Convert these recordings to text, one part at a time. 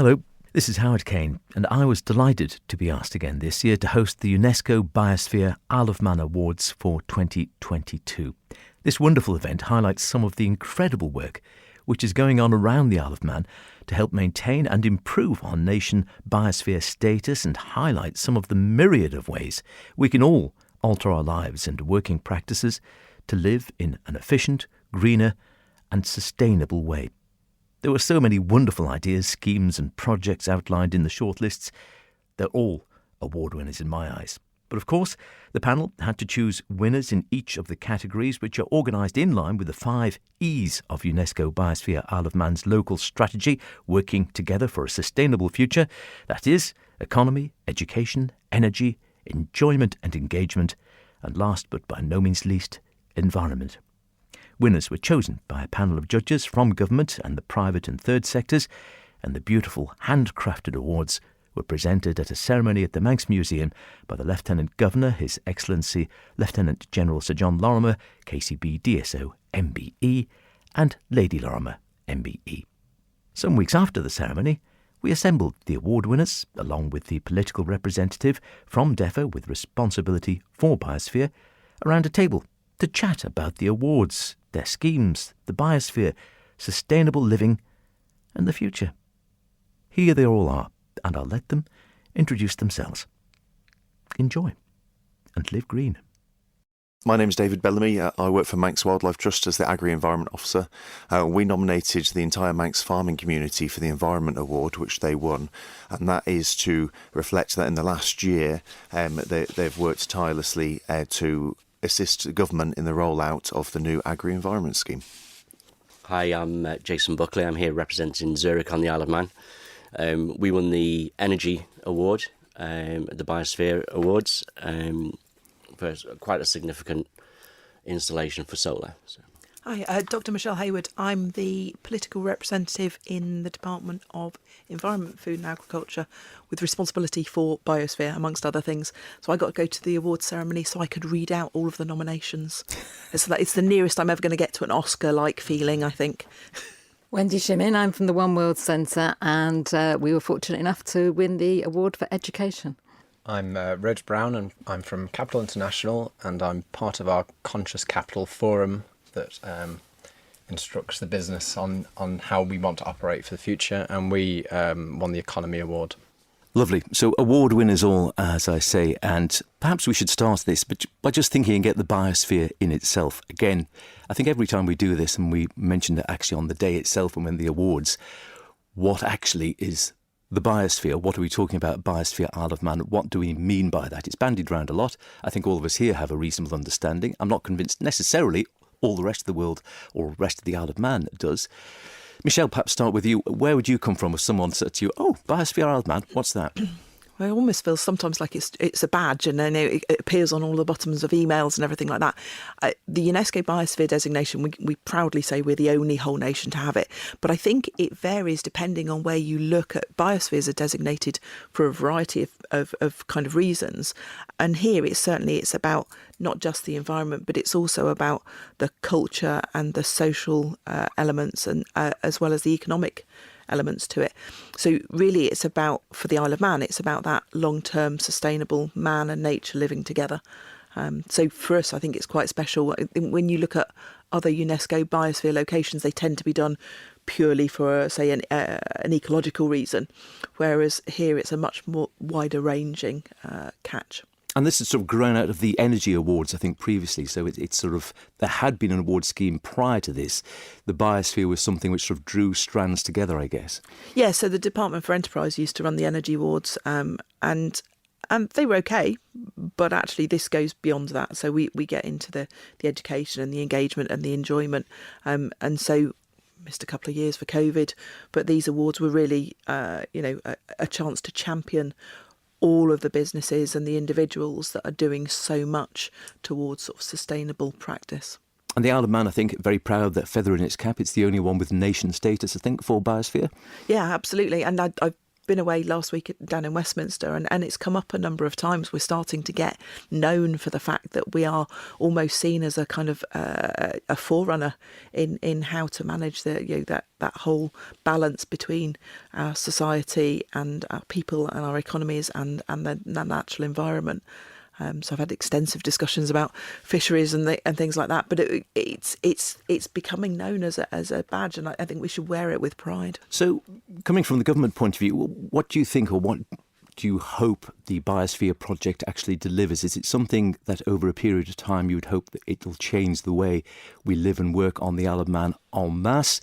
Hello, this is Howard Kane, and I was delighted to be asked again this year to host the UNESCO Biosphere Isle of Man Awards for 2022. This wonderful event highlights some of the incredible work which is going on around the Isle of Man to help maintain and improve our nation biosphere status and highlight some of the myriad of ways we can all alter our lives and working practices to live in an efficient, greener and sustainable way. There were so many wonderful ideas, schemes and projects outlined in the shortlists. They're all award winners in my eyes. But of course, the panel had to choose winners in each of the categories, which are organised in line with the 5 E's of UNESCO Biosphere Isle of Man's local strategy, working together for a sustainable future. That is, economy, education, energy, enjoyment and engagement, and last but by no means least, environment. Winners were chosen by a panel of judges from government and the private and third sectors, and the beautiful handcrafted awards were presented at a ceremony at the Manx Museum by the Lieutenant Governor, His Excellency Lieutenant General Sir John Lorimer, KCB DSO MBE, and Lady Lorimer MBE. Some weeks after the ceremony, we assembled the award winners, along with the political representative from DEFA with responsibility for Biosphere, around a table to chat about the awards, their schemes, the biosphere, sustainable living and the future. Here they all are, and I'll let them introduce themselves. Enjoy and live green. My name's David Bellamy. I work for Manx Wildlife Trust as the Agri-Environment Officer. We nominated the entire Manx farming community for the Environment Award, which they won, and that is to reflect that in the last year they've worked tirelessly to assist the government in the rollout of the new Agri-Environment Scheme. Hi, I'm Jason Buckley. I'm here representing Zurich on the Isle of Man. We won the Energy Award at the Biosphere Awards for quite a significant installation for solar. So. Hi, Dr. Michelle Hayward. I'm the political representative in the Department of Environment, Food and Agriculture with responsibility for Biosphere, amongst other things. So I got to go to the awards ceremony so I could read out all of the nominations. It's the nearest I'm ever going to get to an Oscar-like feeling, I think. Wendy Shimin, I'm from the One World Centre, and we were fortunate enough to win the award for education. I'm Reg Brown, and I'm from Capital International, and I'm part of our Conscious Capital Forum that instructs the business on how we want to operate for the future, and we won the Economy Award. Lovely. So award winners all, as I say, and perhaps we should start this by just thinking and get the biosphere in itself. Again, I think every time we do this, and we mentioned it actually on the day itself and when the awards, what actually is the biosphere? What are we talking about, Biosphere Isle of Man? What do we mean by that? It's bandied around a lot. I think all of us here have a reasonable understanding. I'm not convinced necessarily all the rest of the world or the rest of the Isle of Man does. Michelle, perhaps start with you. Where would you come from if someone said to you, "Oh, Biosphere Isle of Man, what's that?" I almost feel sometimes like it's a badge, and I know it appears on all the bottoms of emails and everything like that. The UNESCO Biosphere designation, we proudly say we're the only whole nation to have it, but I think it varies depending on where you look at. Biospheres are designated for a variety of kind of reasons, and here it's about not just the environment, but it's also about the culture and the social elements, and as well as the economic elements to it. So really it's about, for the Isle of Man, it's about that long-term sustainable man and nature living together. So for us, I think it's quite special. When you look at other UNESCO biosphere locations, they tend to be done purely for, say, an ecological reason, whereas here it's a much more wider ranging catch. And this has sort of grown out of the Energy Awards, I think, previously. So it's sort of, there had been an award scheme prior to this. The biosphere was something which sort of drew strands together, I guess. Yeah, so the Department for Enterprise used to run the Energy Awards, and they were okay, but actually this goes beyond that. So we get into the education and the engagement and the enjoyment. And so missed a couple of years for COVID, but these awards were really, a chance to champion all of the businesses and the individuals that are doing so much towards sort of sustainable practice. And the Isle of Man, I think, very proud that feather in its cap. It's the only one with nation status, I think, for Biosphere. Yeah, absolutely. And I've been away last week down in Westminster, and it's come up a number of times. We're starting to get known for the fact that we are almost seen as a kind of a forerunner in how to manage that whole balance between our society and our people and our economies and the natural environment. So I've had extensive discussions about fisheries and things like that, but it's becoming known as a badge, and I think we should wear it with pride. So, coming from the government point of view, what do you think, or what do you hope the Biosphere project actually delivers? Is it something that over a period of time you would hope that it will change the way we live and work on the Isle of Man en masse?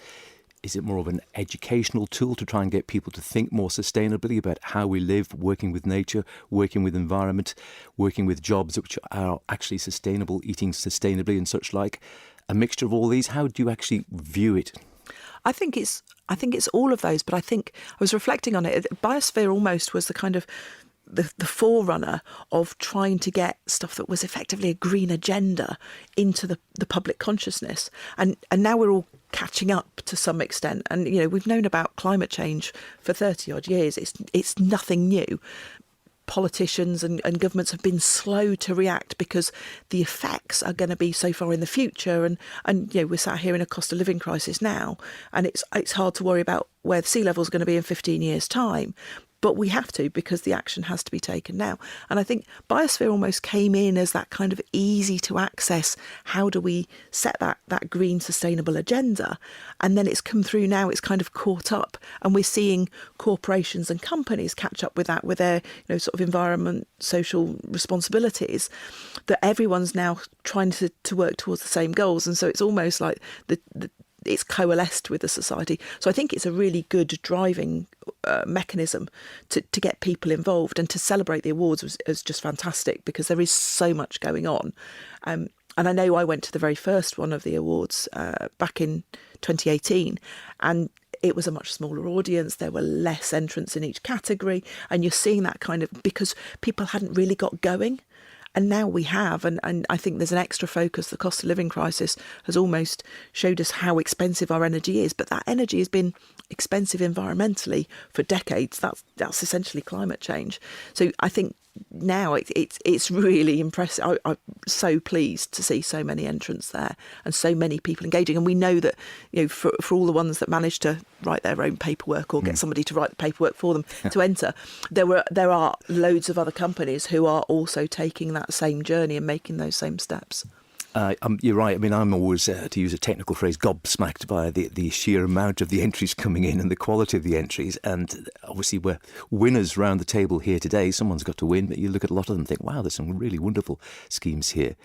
Is it more of an educational tool to try and get people to think more sustainably about how we live, working with nature, working with environment, working with jobs which are actually sustainable, eating sustainably and such like? A mixture of all these. How do you actually view it? I think it's all of those, but I think I was reflecting on it. Biosphere almost was the kind of the forerunner of trying to get stuff that was effectively a green agenda into the public consciousness. And now we're all catching up to some extent. And, we've known about climate change for 30 odd years. It's nothing new. Politicians and governments have been slow to react because the effects are going to be so far in the future. And we're sat here in a cost of living crisis now, and it's hard to worry about where the sea level is going to be in 15 years' time. But we have to, because the action has to be taken now. And I think Biosphere almost came in as that kind of easy to access, how do we set that green sustainable agenda? And then it's come through now, it's kind of caught up, and we're seeing corporations and companies catch up with that, with their sort of environment, social responsibilities, that everyone's now trying to work towards the same goals. And so it's almost like it's coalesced with the society. So I think it's a really good driving mechanism to get people involved, and to celebrate the awards was just fantastic, because there is so much going on. And I know I went to the very first one of the awards back in 2018, and it was a much smaller audience. There were less entrants in each category, and you're seeing that kind of, because people hadn't really got going. And now we have, and I think there's an extra focus. The cost of living crisis has almost showed us how expensive our energy is, but that energy has been expensive environmentally for decades. That's essentially climate change. So I think now it's really impressive. I'm so pleased to see so many entrants there and so many people engaging. And we know that for all the ones that managed to write their own paperwork or get somebody to write the paperwork for them to enter, there are loads of other companies who are also taking that same journey and making those same steps. You're right. I mean, I'm always, to use a technical phrase, gobsmacked by the sheer amount of the entries coming in and the quality of the entries. And obviously, we're winners round the table here today. Someone's got to win, but you look at a lot of them and think, wow, there's some really wonderful schemes here.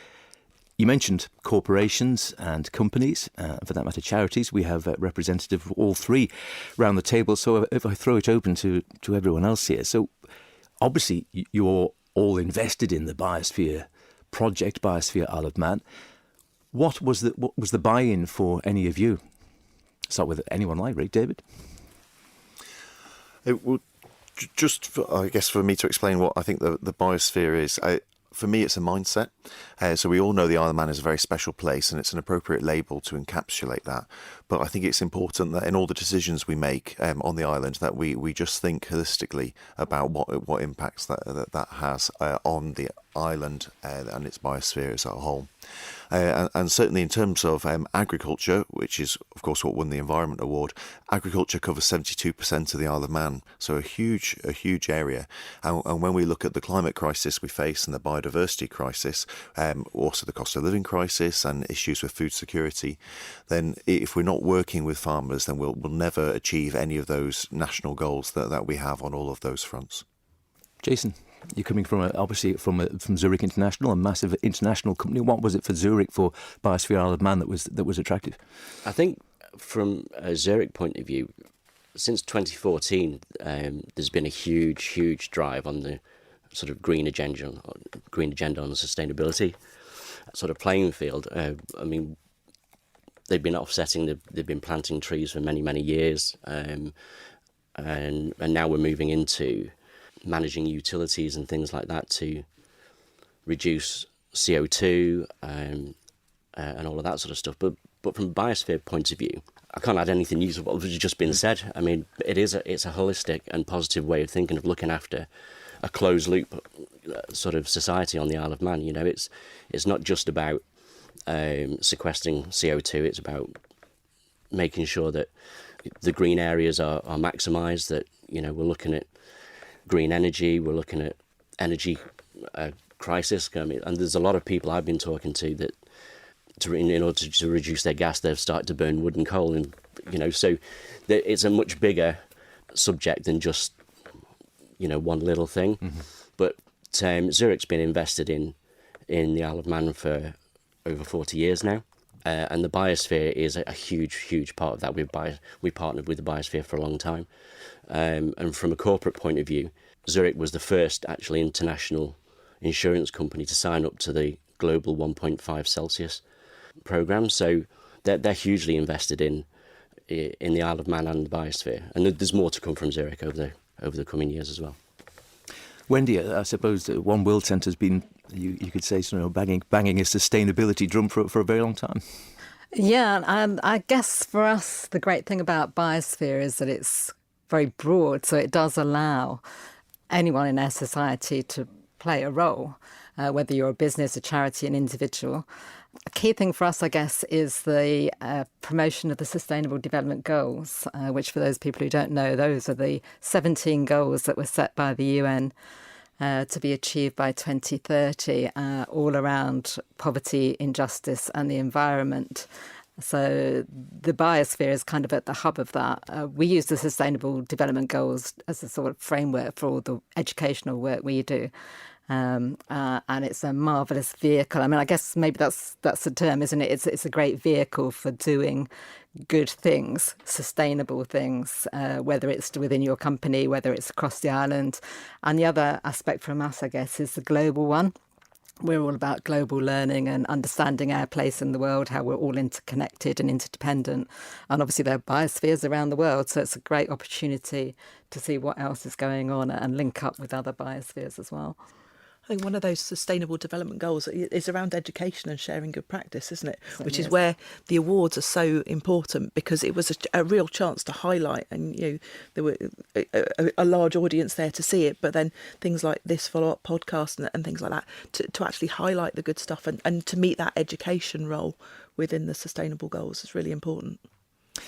You mentioned corporations and companies, for that matter, charities. We have a representative of all three round the table. So if I throw it open to everyone else here. So obviously, you're all invested in the Biosphere project, Biosphere Isle of Man. What was the buy-in for any of you? Start with anyone like Rick, David. Just for me to explain what I think the Biosphere is. For me, it's a mindset. So we all know the Isle of Man is a very special place, and it's an appropriate label to encapsulate that. But I think it's important that in all the decisions we make on the island, that we just think holistically about what impacts that has on the island and its biosphere as a whole. And certainly in terms of agriculture, which is, of course, what won the Environment Award, agriculture covers 72% of the Isle of Man, so a huge area. And when we look at the climate crisis we face and the biodiversity crisis, also the cost of living crisis and issues with food security, then if we're not working with farmers, then we'll never achieve any of those national goals that we have on all of those fronts. Jason, you're coming from from Zurich International, a massive international company. What was it for Zurich, for Biosphere Isle of Man, that was attractive? I think from a Zurich point of view, since 2014, there's been a huge drive on the sort of green agenda on the sustainability sort of playing field. I mean, they've been offsetting, they've been planting trees for many years, and now we're moving into managing utilities and things like that to reduce CO2 and all of that sort of stuff. But But from a biosphere point of view, I can't add anything new to what has just been said. I mean, it's a holistic and positive way of thinking, of looking after a closed loop sort of society on the Isle of Man. You know, it's not just about sequestering CO2. It's about making sure that the green areas are maximised, that, you know, we're looking at green energy, we're looking at energy crisis. I mean, and there's a lot of people I've been talking to that in order to reduce their gas, they've started to burn wood and coal, and, you know, so it's a much bigger subject than just, you know, one little thing. Mm-hmm. But Zurich's been invested in the Isle of Man for over 40 years now, and the Biosphere is a huge part of that. We partnered with the Biosphere for a long time, and from a corporate point of view, Zurich was the first actually international insurance company to sign up to the global 1.5 Celsius program. So they're hugely invested in the Isle of Man and the Biosphere, and there's more to come from Zurich over the coming years as well. Wendy, I suppose the One World Centre's been, you could say, sort of banging a sustainability drum for a very long time. Yeah, and I guess for us, the great thing about Biosphere is that it's very broad, so it does allow anyone in our society to play a role, whether you're a business, a charity, an individual. A key thing for us, I guess, is the promotion of the Sustainable Development Goals, which, for those people who don't know, those are the 17 goals that were set by the UN to be achieved by 2030, all around poverty, injustice and the environment. So the Biosphere is kind of at the hub of that. We use the Sustainable Development Goals as a sort of framework for all the educational work we do. And it's a marvellous vehicle. I mean, I guess maybe that's the term, isn't it? It's a great vehicle for doing good things, sustainable things, whether it's within your company, whether it's across the island. And the other aspect from us, I guess, is the global one. We're all about global learning and understanding our place in the world, how we're all interconnected and interdependent. And obviously there are biospheres around the world, so it's a great opportunity to see what else is going on and link up with other biospheres as well. I think one of those sustainable development goals is around education and sharing good practice, isn't it? So, Which yes. is where the awards are so important, because it was a real chance to highlight, and, you know, there were a large audience there to see it, but then things like this follow-up podcast and things like that to actually highlight the good stuff and to meet that education role within the sustainable goals is really important.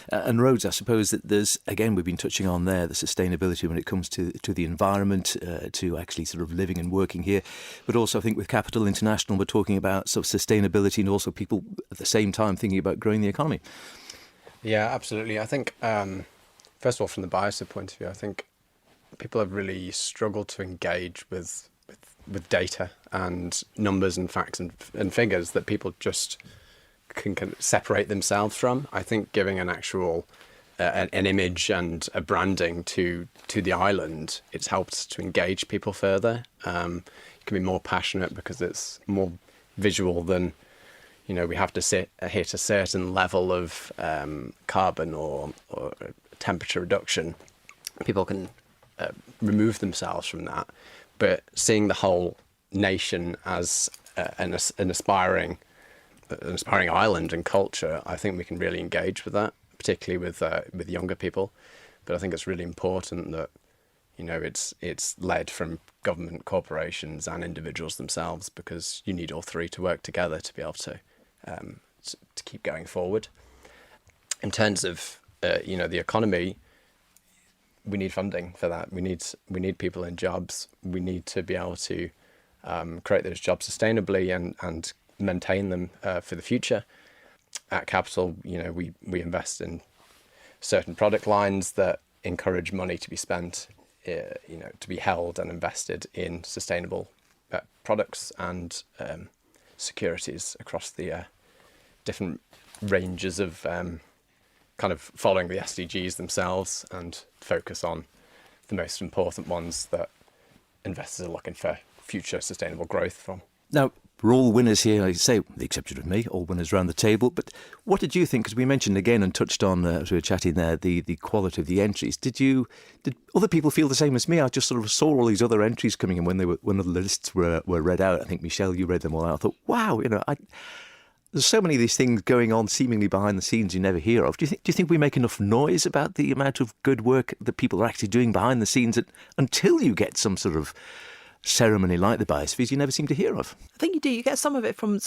And Rhodes, I suppose that there's, again, we've been touching on there, the sustainability when it comes to the environment, to actually sort of living and working here. But also I think with Capital International, we're talking about sort of sustainability and also people at the same time thinking about growing the economy. Yeah, absolutely. I think, first of all, from the Biosphere point of view, I think people have really struggled to engage with data and numbers and facts and figures that people just can separate themselves from. I think giving an actual an image and a branding to the island, it's helped to engage people further. You can be more passionate because it's more visual than, you know, we have to hit a certain level of carbon or temperature reduction. People can remove themselves from that, but seeing the whole nation as an aspiring island and culture, I think we can really engage with that, particularly with younger people. But I think it's really important that, you know, it's led from government, corporations and individuals themselves, because you need all three to work together to be able to keep going forward. In terms of you know, the economy, we need funding for that. We need people in jobs. We need to be able to create those jobs sustainably and maintain them for the future. At Capital, you know, we invest in certain product lines that encourage money to be spent, you know, to be held and invested in sustainable products and securities across the different ranges of kind of following the SDGs themselves, and focus on the most important ones that investors are looking for future sustainable growth from. Now, we're all winners here, I say, with the exception of me, all winners around the table. But what did you think? Because we mentioned again and touched on, as we were chatting there, the quality of the entries. Did other people feel the same as me? I just sort of saw all these other entries coming in when the lists were read out. I think, Michelle, you read them all out. I thought, wow, you know, There's so many of these things going on seemingly behind the scenes you never hear of. Do you think we make enough noise about the amount of good work that people are actually doing behind the scenes until you get some sort of ceremony like the Biospheres you never seem to hear of? I think you do. You get some of it from,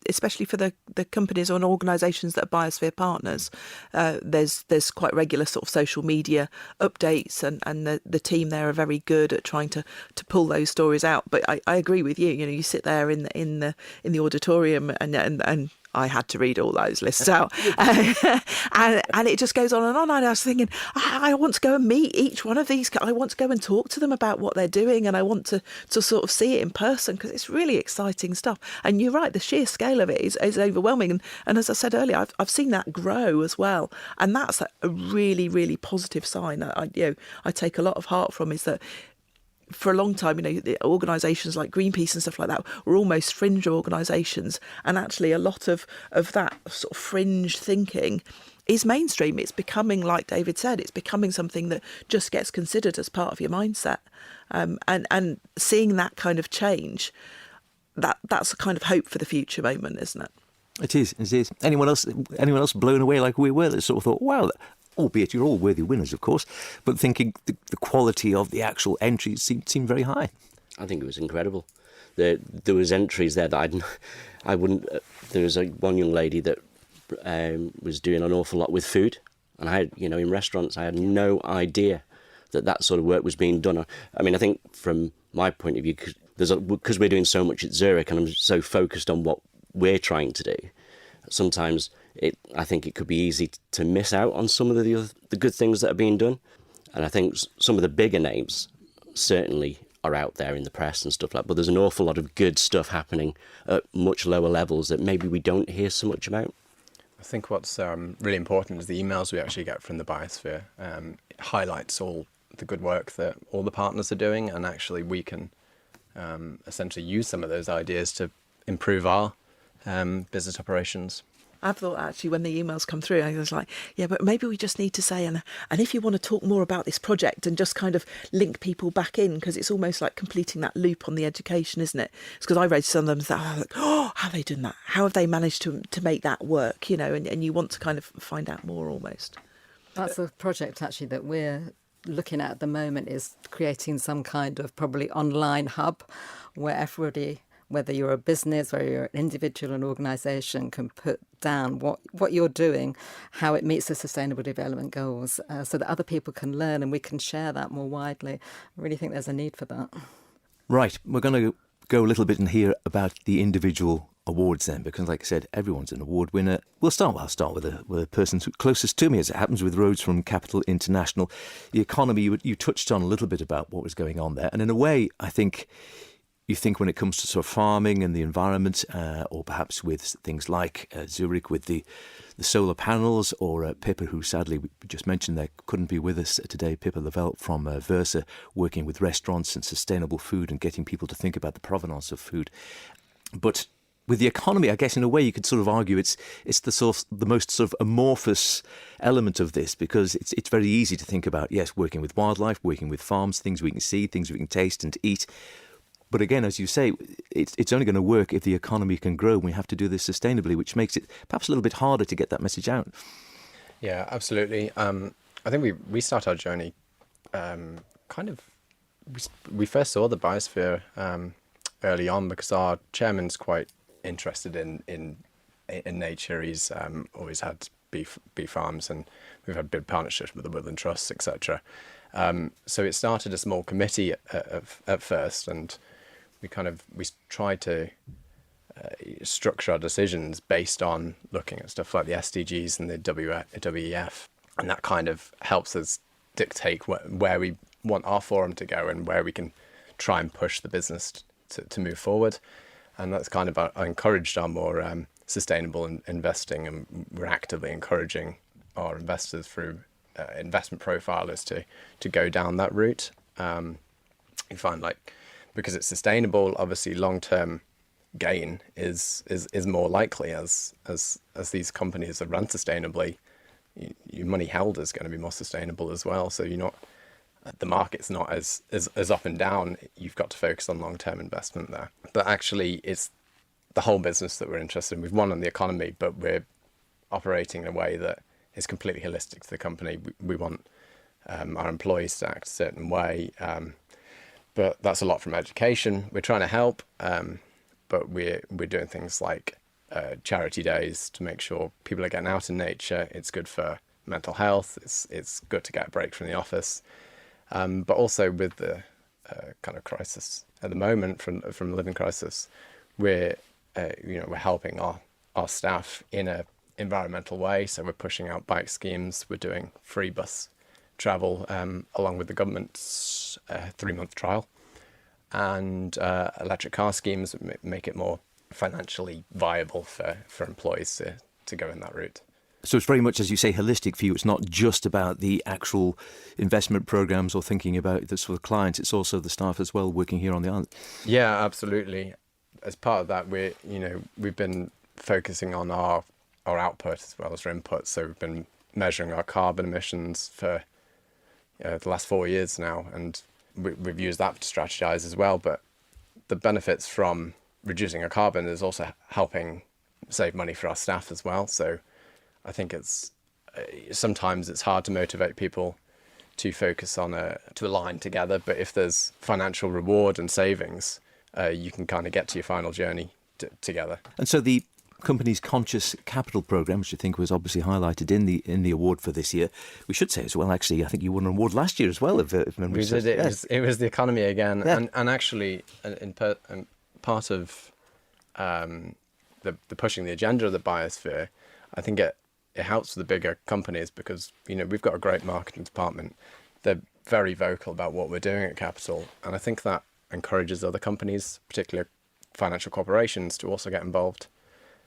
especially for the companies or organisations that are Biosphere partners, there's quite regular sort of social media updates, and the team there are very good at trying to pull those stories out. But I agree with you. You know, you sit there in the auditorium and I had to read all those lists out, and it just goes on and on. And I was thinking, I want to go and meet each one of these. I want to go and talk to them about what they're doing, and I want to sort of see it in person, because it's really exciting stuff. And you're right, the sheer scale of it is overwhelming. And as I said earlier, I've seen that grow as well, and that's a really, really positive sign. I take a lot of heart from is that, for a long time, the organisations like Greenpeace and stuff like that were almost fringe organisations, and actually a lot of that sort of fringe thinking is mainstream. It's becoming, like David said, it's becoming something that just gets considered as part of your mindset, and seeing that kind of change, that's a kind of hope for the future moment, isn't it? It is. Anyone else blown away like we were, that sort of thought, wow, albeit you're all worthy winners, of course, but thinking the quality of the actual entries seemed very high? I think it was incredible. There was entries there that I wouldn't. There was one young lady that was doing an awful lot with food, and I had, in restaurants, I had no idea that sort of work was being done. I mean, I think from my point of view, because we're doing so much at Zurich, and I'm so focused on what we're trying to do, sometimes I think it could be easy to miss out on some of the good things that are being done. And I think some of the bigger names certainly are out there in the press and stuff like that, but there's an awful lot of good stuff happening at much lower levels that maybe we don't hear so much about. I think what's really important is the emails we actually get from the Biosphere. It highlights all the good work that all the partners are doing, and actually we can essentially use some of those ideas to improve our business operations. I've thought, actually, when the emails come through, I was like, yeah, but maybe we just need to say, and if you want to talk more about this project, and just kind of link people back in, because it's almost like completing that loop on the education, isn't it? It's because I read some of them that, how have they done that? How have they managed to make that work? And you want to kind of find out more almost. That's a project, actually, that we're looking at the moment, is creating some kind of probably online hub where everybody, whether you're a business, whether you're an individual, an organisation, can put down what you're doing, how it meets the Sustainable Development Goals, so that other people can learn and we can share that more widely. I really think there's a need for that. Right, we're going to go a little bit and hear about the individual awards then, because like I said, everyone's an award winner. I'll start with the person closest to me, as it happens, with Rhodes from Capital International. The economy, you touched on a little bit about what was going on there, and in a way, I think you think when it comes to sort of farming and the environment, or perhaps with things like Zurich with the solar panels, or Pippa, who sadly we just mentioned there couldn't be with us today, Pippa Lavelle from Versa, working with restaurants and sustainable food and getting people to think about the provenance of food. But with the economy, I guess in a way you could sort of argue it's the most sort of amorphous element of this, because it's very easy to think about, yes, working with wildlife, working with farms, things we can see, things we can taste and eat. But again, as you say, it's only going to work if the economy can grow. We have to do this sustainably, which makes it perhaps a little bit harder to get that message out. Yeah, absolutely. I think we start our journey we first saw the Biosphere early on because our chairman's quite interested in nature. He's always had bee farms, and we've had big partnerships with the Woodland Trust, etc. So it started a small committee at first, and we tried to structure our decisions based on looking at stuff like the SDGs and the WEF, and that kind of helps us dictate where we want our forum to go and where we can try and push the business to move forward. And that's kind of encouraged our more sustainable investing, and we're actively encouraging our investors through investment profilers to go down that route. You find, like, because it's sustainable, obviously long-term gain is more likely as these companies are run sustainably. Your money held is going to be more sustainable as well. So the market's not as up and down. You've got to focus on long-term investment there. But actually, the whole business that we're interested in. We've won on the economy, but we're operating in a way that is completely holistic to the company. We want our employees to act a certain way, but that's a lot from education. We're trying to help, but we're doing things like charity days to make sure people are getting out in nature. It's good for mental health. It's good to get a break from the office, but also with the kind of crisis at the moment from the living crisis, we're helping our staff in a environmental way. So we're pushing out bike schemes. We're doing free bus travel along with the government's 3-month trial, and electric car schemes that make it more financially viable for employees to go in that route. So it's very much, as you say, holistic for you. It's not just about the actual investment programs or thinking about the sort of clients. It's also the staff as well working here on the island. Yeah, absolutely. As part of that, we've been focusing on our output as well as our input. So we've been measuring our carbon emissions for the last 4 years now, and we've used that to strategize as well. But the benefits from reducing our carbon is also helping save money for our staff as well. So I think sometimes it's hard to motivate people to focus on to align together, but if there's financial reward and savings, you can kind of get to your final journey together. And so the company's Conscious Capital programme, which I think was obviously highlighted in the award for this year. We should say as well, actually, I think you won an award last year as well, if memory serves. We did. Yes. It was the economy again, yeah. and actually, part of the pushing the agenda of the biosphere, I think it helps the bigger companies because we've got a great marketing department. They're very vocal about what we're doing at Capital, and I think that encourages other companies, particularly financial corporations, to also get involved.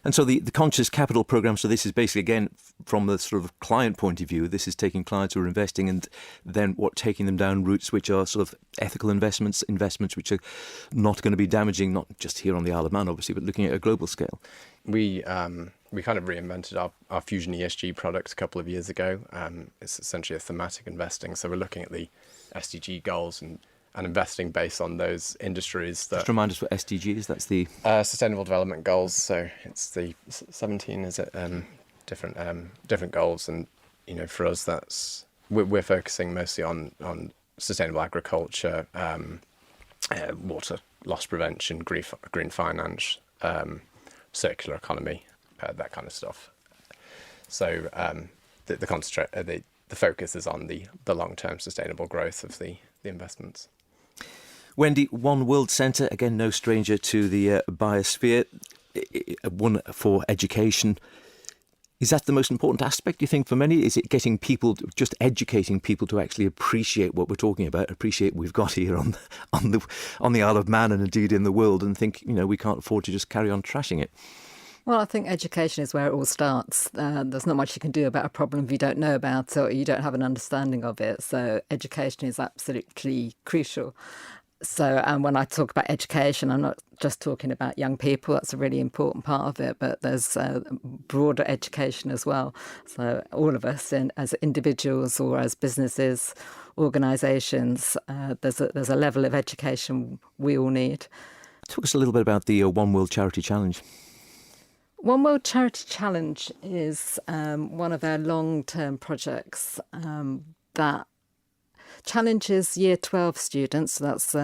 And so the Conscious Capital programme, so this is basically, again, from the sort of client point of view, this is taking clients who are investing and then taking them down routes which are sort of ethical investments which are not going to be damaging, not just here on the Isle of Man, obviously, but looking at a global scale. We kind of reinvented our Fusion ESG product a couple of years ago. It's essentially a thematic investing. So we're looking at the SDG goals and investing based on those industries. Just remind us what SDG is. That's the Sustainable Development Goals. So it's the 17, is it? Different goals, and for us, we're focusing mostly on sustainable agriculture, water loss prevention, green finance, circular economy, that kind of stuff. So the focus is on the long-term sustainable growth of the investments. Wendy, One World Centre, again, no stranger to the biosphere, one for education. Is that the most important aspect, do you think, for many? Is it getting people, just educating people to actually appreciate what we're talking about, appreciate what we've got here on the Isle of Man and indeed in the world, and think, we can't afford to just carry on trashing it? Well, I think education is where it all starts. There's not much you can do about a problem if you don't know about it or you don't have an understanding of it. So education is absolutely crucial. So, and when I talk about education, I'm not just talking about young people. That's a really important part of it, but there's broader education as well. So all of us, as individuals or as businesses, organisations, there's a level of education we all need. Talk us a little bit about the One World Charity Challenge. One World Charity Challenge is one of our long-term projects that challenges Year 12 students, so that's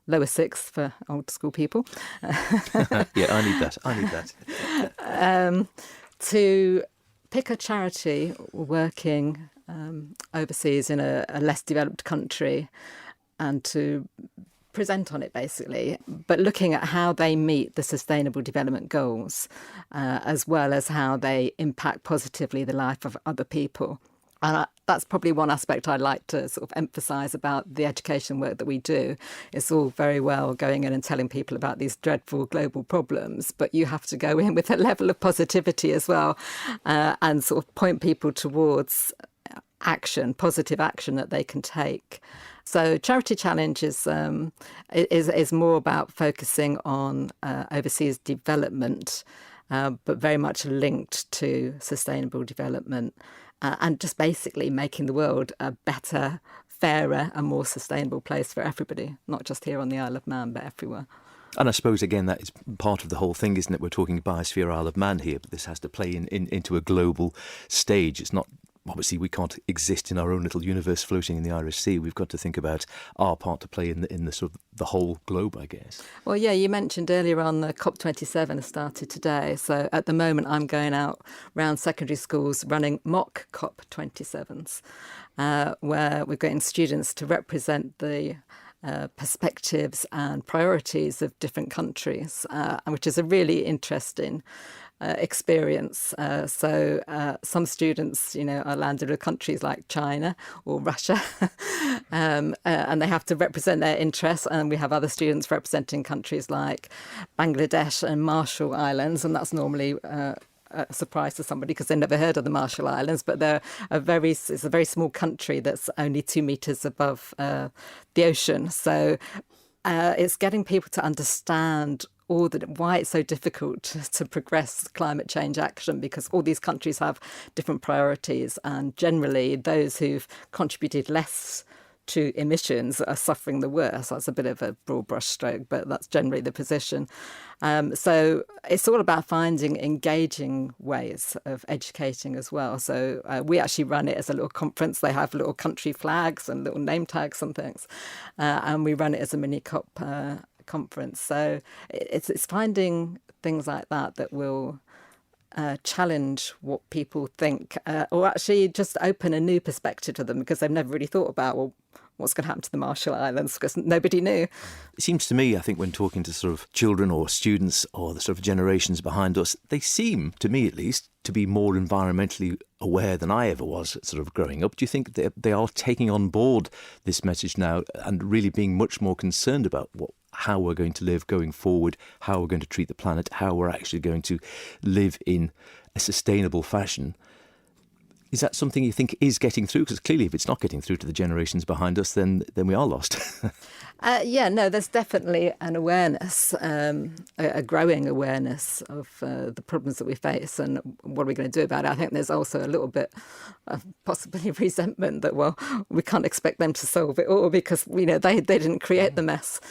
lower sixth for old school people. Yeah, I need that. To pick a charity working overseas in a less developed country and to present on it, basically, but looking at how they meet the Sustainable Development Goals, as well as how they impact positively the life of other people. And that's probably one aspect I'd like to sort of emphasise about the education work that we do. It's all very well going in and telling people about these dreadful global problems, but you have to go in with a level of positivity as well, and sort of point people towards action, positive action that they can take. So Charity Challenge is more about focusing on overseas development, but very much linked to sustainable development. And just basically making the world a better, fairer and more sustainable place for everybody, not just here on the Isle of Man, but everywhere. And I suppose, again, that is part of the whole thing, isn't it? We're talking Biosphere Isle of Man here, but this has to play into a global stage. It's not, obviously, we can't exist in our own little universe floating in the Irish Sea. We've got to think about our part to play in the sort of the whole globe, I guess. Well, yeah, you mentioned earlier on the COP27 has started today. So at the moment, I'm going out round secondary schools running mock COP27s, where we're getting students to represent the perspectives and priorities of different countries, which is a really interesting experience. So some students, are landed with countries like China or Russia, and they have to represent their interests. And we have other students representing countries like Bangladesh and Marshall Islands, and that's normally a surprise to somebody because they've never heard of the Marshall Islands, but it's a very small country that's only 2 meters above the ocean. So it's getting people to understand why it's so difficult to progress climate change action, because all these countries have different priorities, and generally those who've contributed less to emissions are suffering the worst. That's a bit of a broad brush stroke, but that's generally the position. So it's all about finding engaging ways of educating as well. So we actually run it as a little conference. They have little country flags and little name tags and things, and we run it as a mini COP conference. So it's finding things like that will challenge what people think, or actually just open a new perspective to them, because they've never really thought about, well, what's going to happen to the Marshall Islands, because nobody knew. It seems to me, I think, when talking to sort of children or students or the sort of generations behind us, they seem, to me at least, to be more environmentally aware than I ever was sort of growing up. Do you think they are taking on board this message now and really being much more concerned about how we're going to live going forward, how we're going to treat the planet, how we're actually going to live in a sustainable fashion? Is that something you think is getting through? Because clearly if it's not getting through to the generations behind us, then we are lost. There's definitely an awareness, a growing awareness of the problems that we face and what are we going to do about it. I think there's also a little bit of possibly resentment that, well, we can't expect them to solve it all because, they didn't create the mess.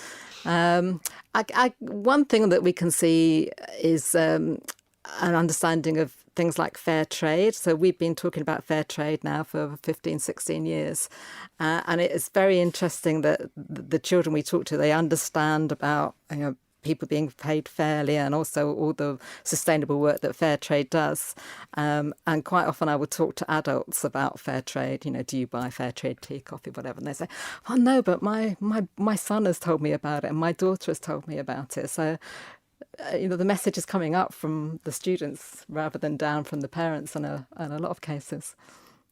One thing that we can see is an understanding of things like fair trade. So we've been talking about fair trade now for 15, 16 years. And it is very interesting that the children we talk to, they understand about people being paid fairly and also all the sustainable work that fair trade does. And quite often I would talk to adults about fair trade. Do you buy fair trade tea, coffee, whatever? And they say, oh, no, but my son has told me about it and my daughter has told me about it. So the message is coming up from the students rather than down from the parents in a lot of cases.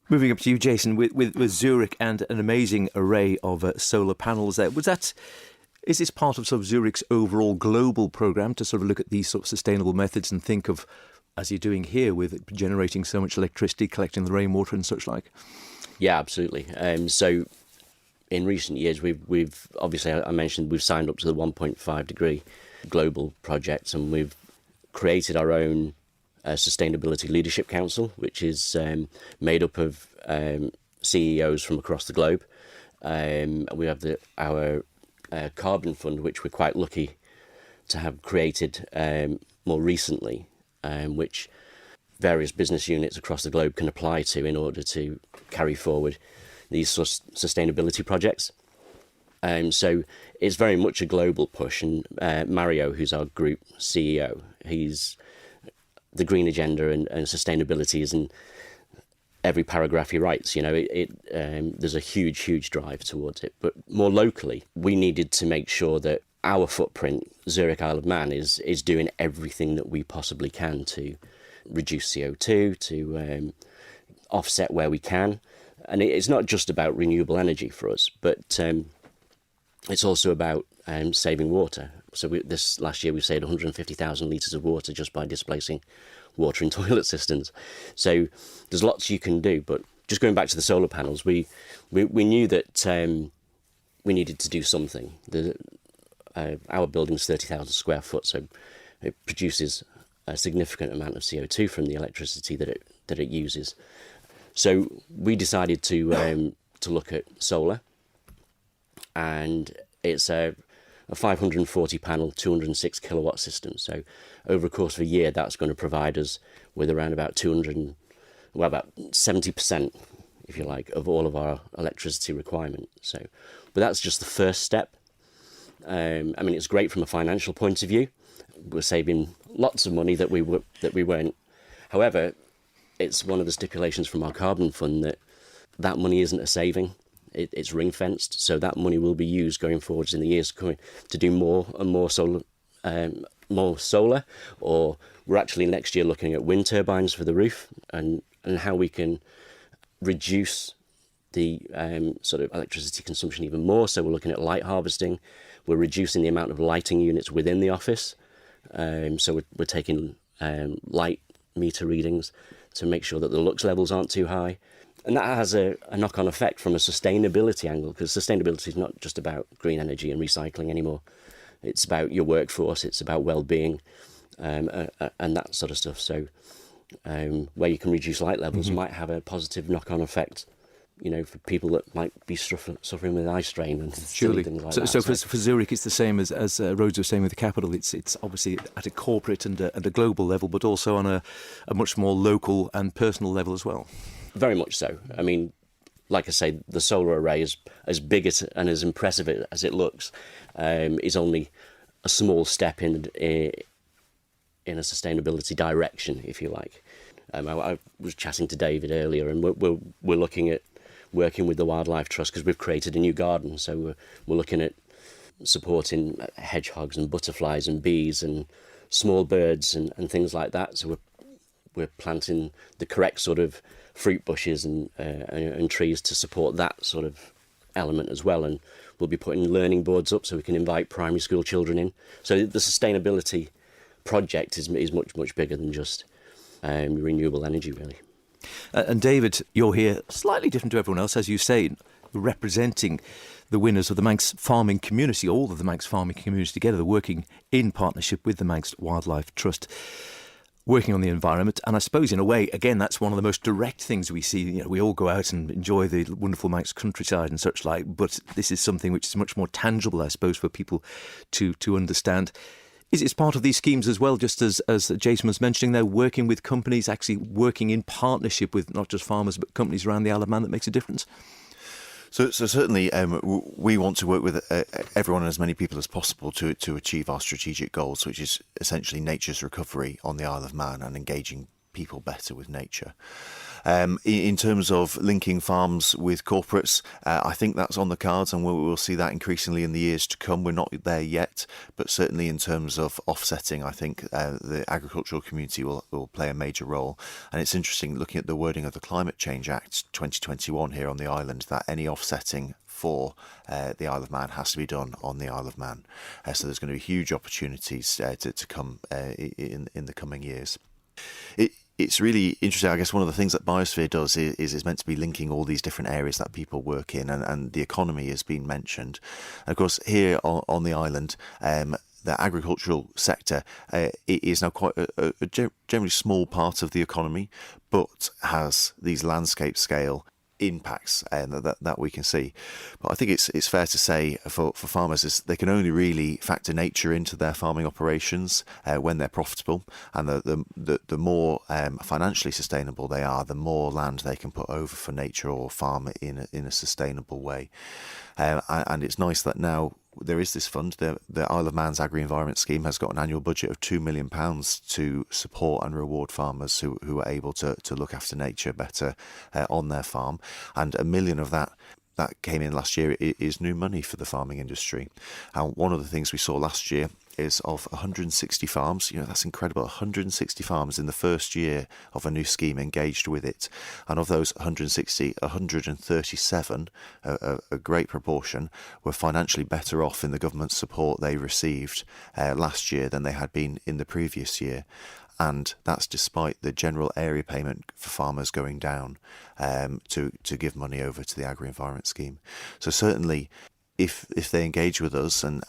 Moving up to you, Jason, with Zurich and an amazing array of solar panels there. Is this part of sort of Zurich's overall global programme to sort of look at these sort of sustainable methods and think of, as you're doing here with generating so much electricity, collecting the rainwater and such like? Yeah, absolutely. So in recent years, we've obviously, I mentioned, we've signed up to the 1.5 degree global projects, and we've created our own Sustainability Leadership Council, which is made up of CEOs from across the globe. We have our carbon fund, which we're quite lucky to have created more recently, which various business units across the globe can apply to in order to carry forward these sustainability projects. So it's very much a global push, and Mario, who's our group CEO, he's the green agenda and sustainability is in every paragraph he writes. There's a huge drive towards it. But more locally, we needed to make sure that our footprint, Zurich Isle of Man, is doing everything that we possibly can to reduce CO2, to offset where we can. And it's not just about renewable energy for us, but it's also about saving water. So this last year we saved 150,000 litres of water just by displacing water in toilet cisterns. So there's lots you can do. But just going back to the solar panels, we knew that we needed to do something. Our building's 30,000 square foot, so it produces a significant amount of CO2 from the electricity that it uses. So we decided to look at solar, and it's a a 540 panel, 206 kilowatt system. So over a course of a year, that's going to provide us with around about 70%, if you like, of all of our electricity requirement. So, but that's just the first step. I mean, it's great from a financial point of view. We're saving lots of money that we weren't. However, it's one of the stipulations from our carbon fund that money isn't a saving. It's ring fenced, so that money will be used going forwards in the years coming to do more and more solar. Or we're actually next year looking at wind turbines for the roof and how we can reduce the sort of electricity consumption even more. So we're looking at light harvesting. We're reducing the amount of lighting units within the office. So we're taking light meter readings to make sure that the lux levels aren't too high. And that has a knock-on effect from a sustainability angle, because sustainability is not just about green energy and recycling anymore. It's about your workforce, it's about well-being, and that sort of stuff. So where you can reduce light levels might have a positive knock-on effect, you know, for people that might be suffering with eye strain and silly things like that. So for Zurich, it's the same as Rhodes was saying with the capital. It's obviously at a corporate and a global level, but also on a much more local and personal level as well. Very much so. I mean, like I say, the solar array is as big and as impressive as it looks, is only a small step in a sustainability direction, if you like. I was chatting to David earlier, and we're looking at working with the Wildlife Trust because we've created a new garden. So we're looking at supporting hedgehogs and butterflies and bees and small birds and things like that. So we're planting the correct sort of fruit bushes and trees to support that sort of element as well. And we'll be putting learning boards up so we can invite primary school children in. So the sustainability project is much, much bigger than just renewable energy, really. And David, you're here slightly different to everyone else, as you say, representing the winners of the Manx farming community, all of the Manx farming community together, working in partnership with the Manx Wildlife Trust, working on the environment. And I suppose in a way, again, that's one of the most direct things we see. You know, we all go out and enjoy the wonderful Manx countryside and such like, but this is something which is much more tangible, I suppose, for people to understand. Is it part of these schemes as well, just as Jason was mentioning, they're working with companies, actually working in partnership with not just farmers but companies around the Isle of Man that makes a difference? So certainly we want to work with everyone and as many people as possible to achieve our strategic goals, which is essentially nature's recovery on the Isle of Man and engaging people better with nature. In terms of linking farms with corporates, I think that's on the cards, and we'll see that increasingly in the years to come. We're not there yet, but certainly in terms of offsetting, I think the agricultural community will play a major role. And it's interesting looking at the wording of the Climate Change Act 2021 here on the island, that any offsetting for the Isle of Man has to be done on the Isle of Man. So there's going to be huge opportunities to come in the coming years. It's really interesting. I guess one of the things that Biosphere does is it's meant to be linking all these different areas that people work in, and the economy has been mentioned. And of course, here on the island, the agricultural sector it is now quite a generally small part of the economy, but has these landscape scale impacts that we can see. But I think it's fair to say for farmers is they can only really factor nature into their farming operations when they're profitable, and the more financially sustainable they are, the more land they can put over for nature or farm in a sustainable way. And it's nice that now there is this fund. The Isle of Man's Agri-Environment Scheme has got an annual budget of £2 million to support and reward farmers who are able to look after nature better on their farm. And £1 million of that came in last year is new money for the farming industry. And one of the things we saw last year is of 160 farms. You know, that's incredible. 160 farms in the first year of a new scheme engaged with it. And of those 160, 137, a great proportion, were financially better off in the government support they received last year than they had been in the previous year. And that's despite the general area payment for farmers going down to give money over to the Agri-Environment Scheme. So certainly, if they engage with us and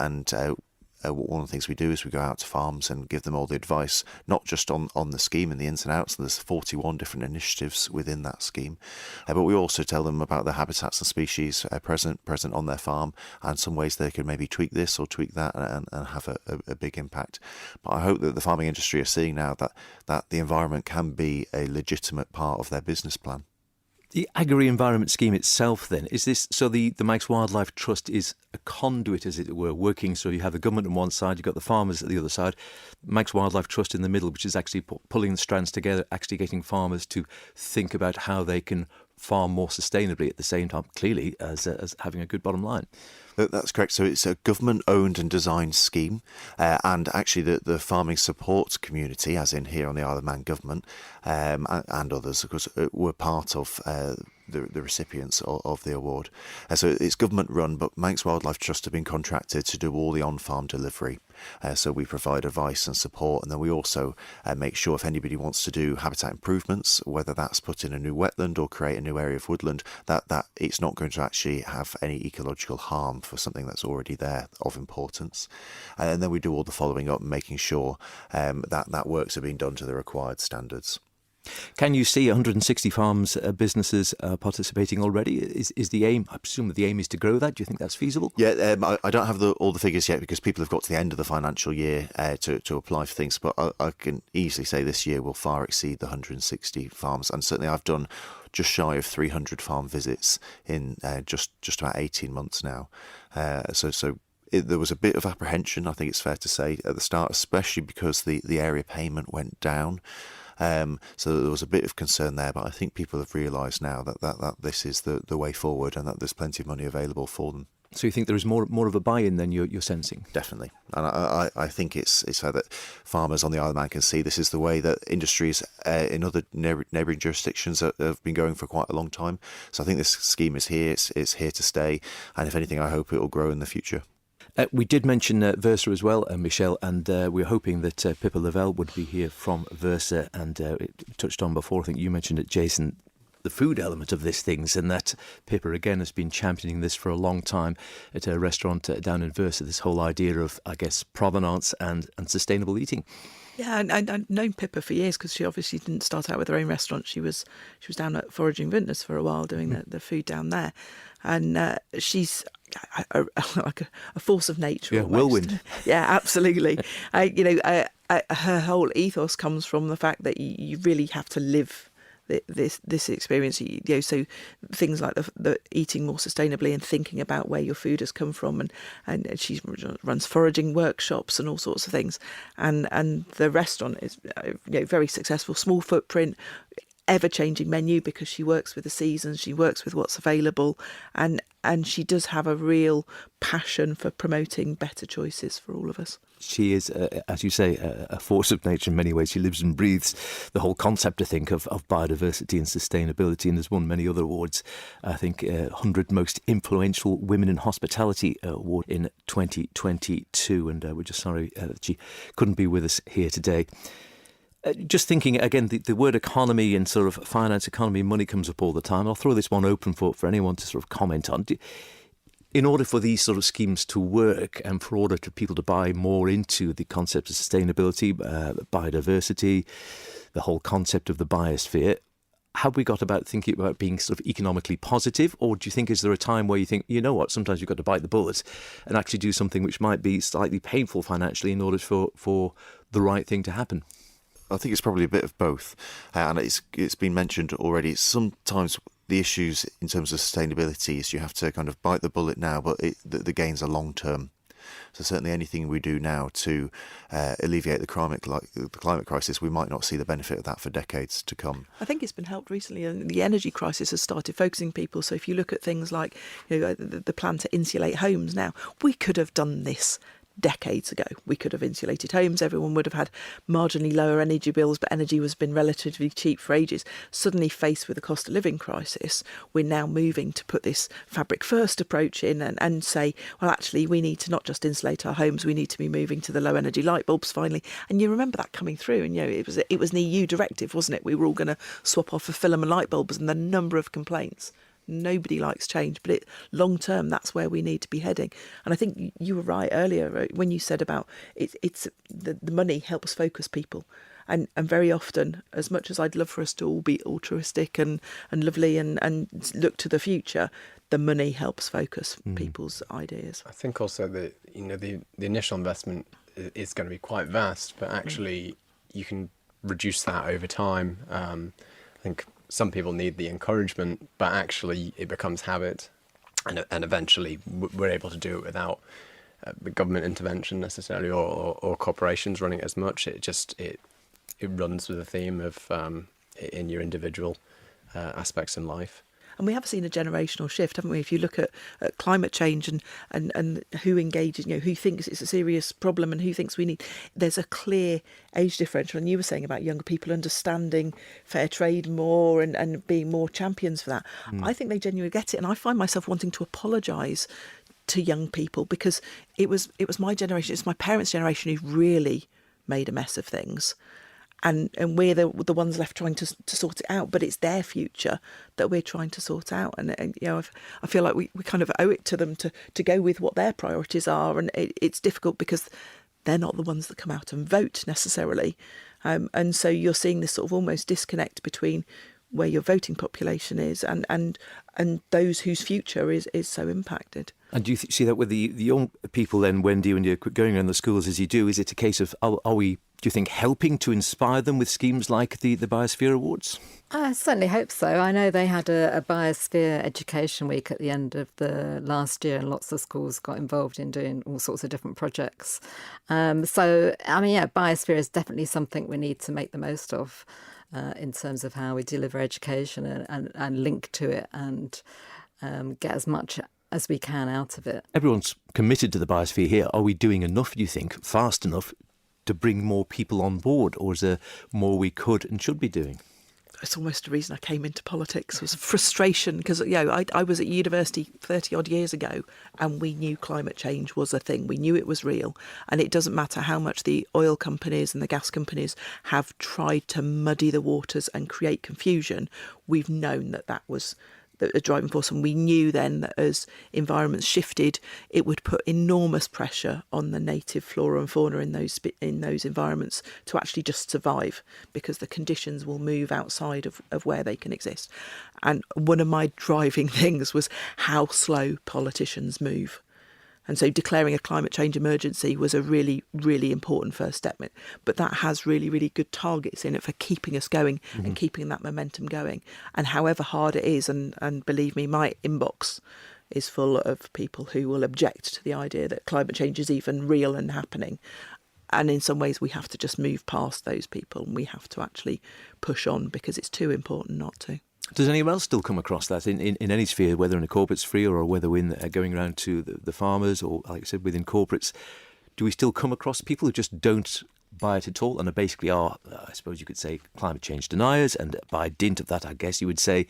one of the things we do is we go out to farms and give them all the advice, not just on the scheme and the ins and outs. There's 41 different initiatives within that scheme, but we also tell them about the habitats and species present on their farm, and some ways they could maybe tweak this or tweak that and have a big impact. But I hope that the farming industry are seeing now that the environment can be a legitimate part of their business plan. The agri-environment scheme itself, then, is this so the Manx Wildlife Trust is a conduit, as it were, working, so you have the government on one side, you've got the farmers at the other side, Manx Wildlife Trust in the middle, which is actually pulling the strands together, actually getting farmers to think about how they can farm more sustainably at the same time, clearly, as having a good bottom line. That's correct. So it's a government-owned and designed scheme, and actually the farming support community, as in here on the Isle of Man government, and others, of course, were part of the recipients of the award. So it's government-run, but Manx Wildlife Trust have been contracted to do all the on-farm delivery. So we provide advice and support, and then we also make sure if anybody wants to do habitat improvements, whether that's put in a new wetland or create a new area of woodland, that it's not going to actually have any ecological harm for something that's already there of importance. And then we do all the following up and making sure that works are being done to the required standards. Can you see 160 farms, businesses participating already? Is the aim, I presume that the aim is to grow that? Do you think that's feasible? Yeah, I don't have all the figures yet because people have got to the end of the financial year to apply for things, but I can easily say this year will far exceed the 160 farms, and certainly I've done just shy of 300 farm visits in just about 18 months now. There was a bit of apprehension, I think it's fair to say, at the start, especially because the area payment went down. So there was a bit of concern there, but I think people have realised now that this is the way forward and that there's plenty of money available for them. So you think there is more of a buy-in than you're sensing? Definitely. And I think it's so that farmers on the Isle of Man can see this is the way that industries in other neighbouring jurisdictions have been going for quite a long time. So I think this scheme is here, it's here to stay, and if anything, I hope it will grow in the future. We did mention Versa as well, Michelle, and we're hoping that Pippa Lavelle would be here from Versa, and it touched on before, I think you mentioned it, Jason, the food element of this things, and that Pippa, again, has been championing this for a long time at a restaurant down in Versa, this whole idea of, I guess, provenance and sustainable eating. Yeah, and I've known Pippa for years because she obviously didn't start out with her own restaurant. She was down at Foraging Vintners for a while doing the food down there, and she's like a force of nature. Yeah, almost. whirlwind. Yeah, absolutely. Her whole ethos comes from the fact that you really have to live this experience, so things like the eating more sustainably and thinking about where your food has come from, and she runs foraging workshops and all sorts of things, and the restaurant is very successful, small footprint, ever-changing menu because she works with the seasons, she works with what's available, and she does have a real passion for promoting better choices for all of us. She is, as you say, a force of nature in many ways. She lives and breathes the whole concept, I think, of biodiversity and sustainability, and has won many other awards. I think 100 Most Influential Women in Hospitality Award in 2022, and we're just sorry that she couldn't be with us here today. Just thinking, again, the word economy and sort of finance, economy, money comes up all the time. I'll throw this one open for anyone to sort of comment on. In order for these sort of schemes to work and for order for people to buy more into the concept of sustainability, biodiversity, the whole concept of the biosphere, have we got about thinking about being sort of economically positive? Or do you think, is there a time where you think, you know what, sometimes you've got to bite the bullet and actually do something which might be slightly painful financially in order for the right thing to happen? I think it's probably a bit of both, and it's been mentioned already. Sometimes the issues in terms of sustainability is you have to kind of bite the bullet now, but the gains are long term. So certainly anything we do now to alleviate the climate crisis, we might not see the benefit of that for decades to come. I think it's been helped recently, and the energy crisis has started focusing people. So if you look at things like the plan to insulate homes now, we could have done this decades ago. We could have insulated homes, everyone would have had marginally lower energy bills, but energy has been relatively cheap for ages. Suddenly faced with the cost of living crisis, we're now moving to put this fabric first approach in and say, well, actually we need to not just insulate our homes, we need to be moving to the low energy light bulbs finally. And you remember that coming through, and it was an EU directive, wasn't it? We were all going to swap off for filament light bulbs, and the number of complaints Nobody likes change, but long term, that's where we need to be heading. And I think you were right earlier when you said about it's the money helps focus people. And very often, as much as I'd love for us to all be altruistic and lovely and look to the future, the money helps focus people's ideas. I think also that the initial investment is going to be quite vast, but actually you can reduce that over time. I think some people need the encouragement, but actually it becomes habit, and eventually we're able to do it without the government intervention necessarily or corporations running it as much. It runs with the theme of in your individual aspects in life. And we have seen a generational shift, haven't we? If you look at climate change and who engages, who thinks it's a serious problem and who thinks we need, there's a clear age differential. And you were saying about younger people understanding fair trade more and being more champions for that. I think they genuinely get it. And I find myself wanting to apologise to young people because it was my generation, it's my parents' generation who really made a mess of things. And we're the ones left trying to sort it out, but it's their future that we're trying to sort out. And I feel like we kind of owe it to them to go with what their priorities are. And it's difficult because they're not the ones that come out and vote necessarily. And so you're seeing this sort of almost disconnect between where your voting population is and those whose future is so impacted. And do you see that with the young people then, Wendy, when you're going around the schools as you do? Is it a case of, are we, do you think, helping to inspire them with schemes like the Biosphere Awards? I certainly hope so. I know they had a Biosphere Education Week at the end of the last year, and lots of schools got involved in doing all sorts of different projects. Biosphere is definitely something we need to make the most of in terms of how we deliver education and link to it and get as much as we can out of it. Everyone's committed to the biosphere here. Are we doing enough, do you think, fast enough to bring more people on board, or is there more we could and should be doing? It's almost the reason I came into politics was frustration because I was at university 30 odd years ago and we knew climate change was a thing. We knew it was real, and it doesn't matter how much the oil companies and the gas companies have tried to muddy the waters and create confusion. We've known that was the driving force, and we knew then that as environments shifted, it would put enormous pressure on the native flora and fauna in those environments to actually just survive, because the conditions will move outside of where they can exist. And one of my driving things was how slow politicians move. And so declaring a climate change emergency was a really, really important first step. But that has really, really good targets in it for keeping us going and keeping that momentum going. And however hard it is, and believe me, my inbox is full of people who will object to the idea that climate change is even real and happening. And in some ways, we have to just move past those people and we have to actually push on because it's too important not to. Does anyone else still come across that in any sphere, whether in a corporate sphere or whether in going around to the farmers or, like I said, within corporates? Do we still come across people who just don't buy it at all and basically are, I suppose you could say, climate change deniers? And by dint of that, I guess you would say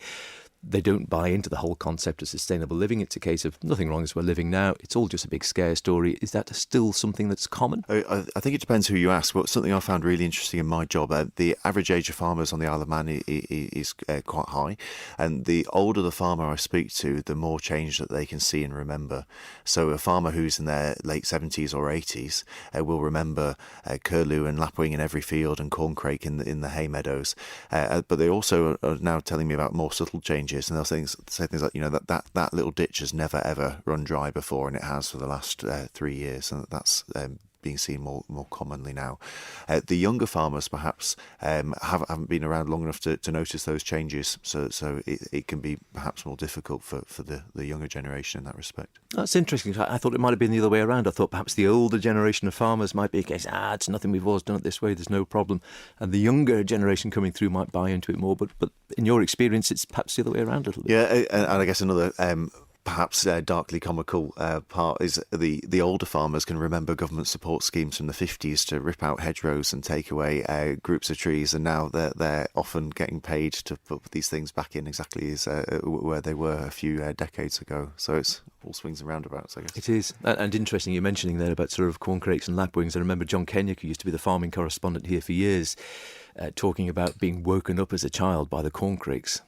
they don't buy into the whole concept of sustainable living. It's a case of nothing wrong as we're living now. It's all just a big scare story. Is that still something that's common? I think it depends who you ask. But something I found really interesting in my job, the average age of farmers on the Isle of Man is quite high. And the older the farmer I speak to, the more change that they can see and remember. So a farmer who's in their late 70s or 80s will remember curlew and lapwing in every field and corncrake in the hay meadows. But they also are now telling me about more subtle changes. And they'll say things like, that little ditch has never ever run dry before, and it has for the last 3 years, and that's being seen more commonly now. The younger farmers perhaps haven't been around long enough to notice those changes, so it can be perhaps more difficult for the younger generation in that respect. That's interesting. I thought it might have been the other way around. I thought perhaps the older generation of farmers might be a case, it's nothing, we've always done it this way, there's no problem. And the younger generation coming through might buy into it more. But in your experience, it's perhaps the other way around a little bit. Yeah, and I guess another perhaps darkly comical part is the older farmers can remember government support schemes from the 50s to rip out hedgerows and take away groups of trees, and now they're often getting paid to put these things back in exactly as where they were a few decades ago. So it's all swings and roundabouts, I guess. It is. And interesting, you're mentioning there about sort of corncrakes and lapwings. I remember John Kenyuk, who used to be the farming correspondent here for years, talking about being woken up as a child by the corncrakes.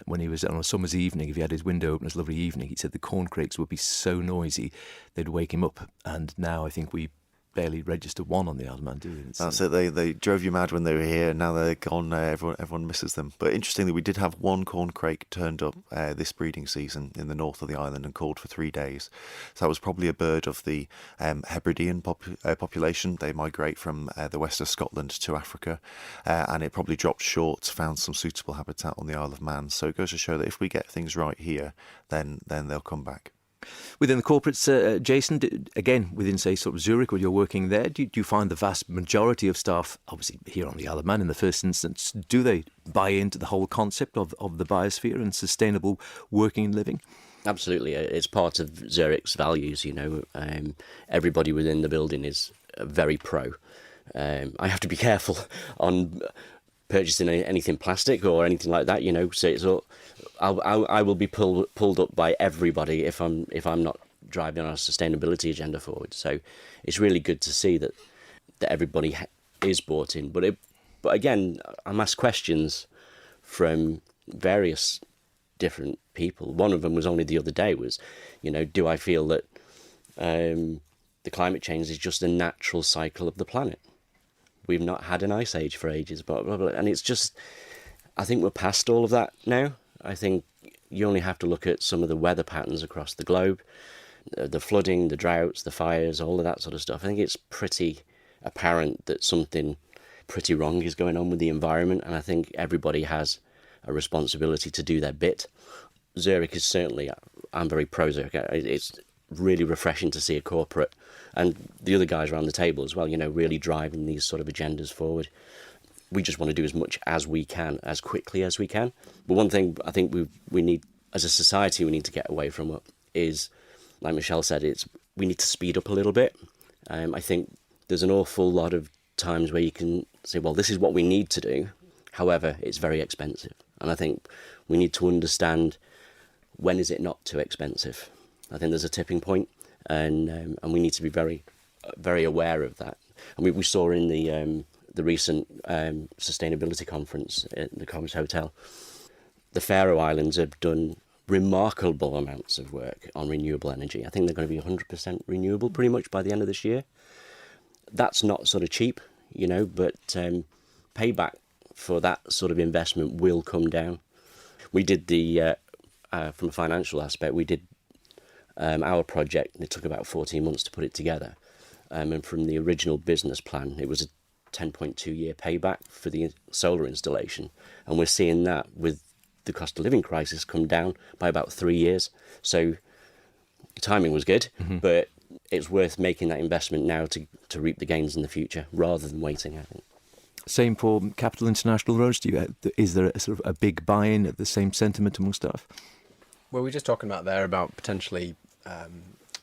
When he was on a summer's evening, if he had his window open, it was a lovely evening, he said the corncrakes would be so noisy they'd wake him up. And now I think we barely register one on the Isle of Man, do we? That's it. They drove you mad when they were here, and now they're gone. Everyone misses them. But interestingly, we did have one corncrake turned up this breeding season in the north of the island and called for 3 days. So that was probably a bird of the Hebridean population. They migrate from the west of Scotland to Africa, and it probably dropped short, found some suitable habitat on the Isle of Man. So it goes to show that if we get things right here, then they'll come back. Within the corporates, Jason, again, within, say, sort of Zurich, where you're working there, do you find the vast majority of staff, obviously here on the Isle of Man in the first instance, do they buy into the whole concept of the biosphere and sustainable working and living? Absolutely. It's part of Zurich's values, everybody within the building is very pro. I have to be careful on purchasing anything plastic or anything like that, so it's all... I will be pulled up by everybody if I'm not driving our sustainability agenda forward. So it's really good to see that everybody is bought in. But again, I'm asked questions from various different people. One of them was only the other day was, do I feel that the climate change is just a natural cycle of the planet? We've not had an ice age for ages, blah, blah, blah. And it's just, I think we're past all of that now. I think you only have to look at some of the weather patterns across the globe, the flooding, the droughts, the fires, all of that sort of stuff. I think it's pretty apparent that something pretty wrong is going on with the environment, and I think everybody has a responsibility to do their bit. Zurich is certainly, I'm very pro Zurich. It's really refreshing to see a corporate, and the other guys around the table as well, really driving these sort of agendas forward. We just want to do as much as we can, as quickly as we can. But one thing I think we need, as a society, we need to get away from is, like Michelle said, we need to speed up a little bit. I think there's an awful lot of times where you can say, well, this is what we need to do. However, it's very expensive. And I think we need to understand, when is it not too expensive? I think there's a tipping point, and we need to be very, very aware of that. I mean, we saw in the recent sustainability conference at the Commerce Hotel, the Faroe Islands have done remarkable amounts of work on renewable energy. I think they're going to be 100% renewable pretty much by the end of this year. That's not sort of cheap, but payback for that sort of investment will come down. We did from a financial aspect, we did our project, and it took about 14 months to put it together. And from the original business plan, it was a 10.2-year payback for the solar installation. And we're seeing that with the cost of living crisis come down by about 3 years. So timing was good, but it's worth making that investment now to reap the gains in the future rather than waiting, I think. Same for Capital International Roads. Is there a sort of a big buy-in of the same sentiment among staff? Well, we're just talking about there about potentially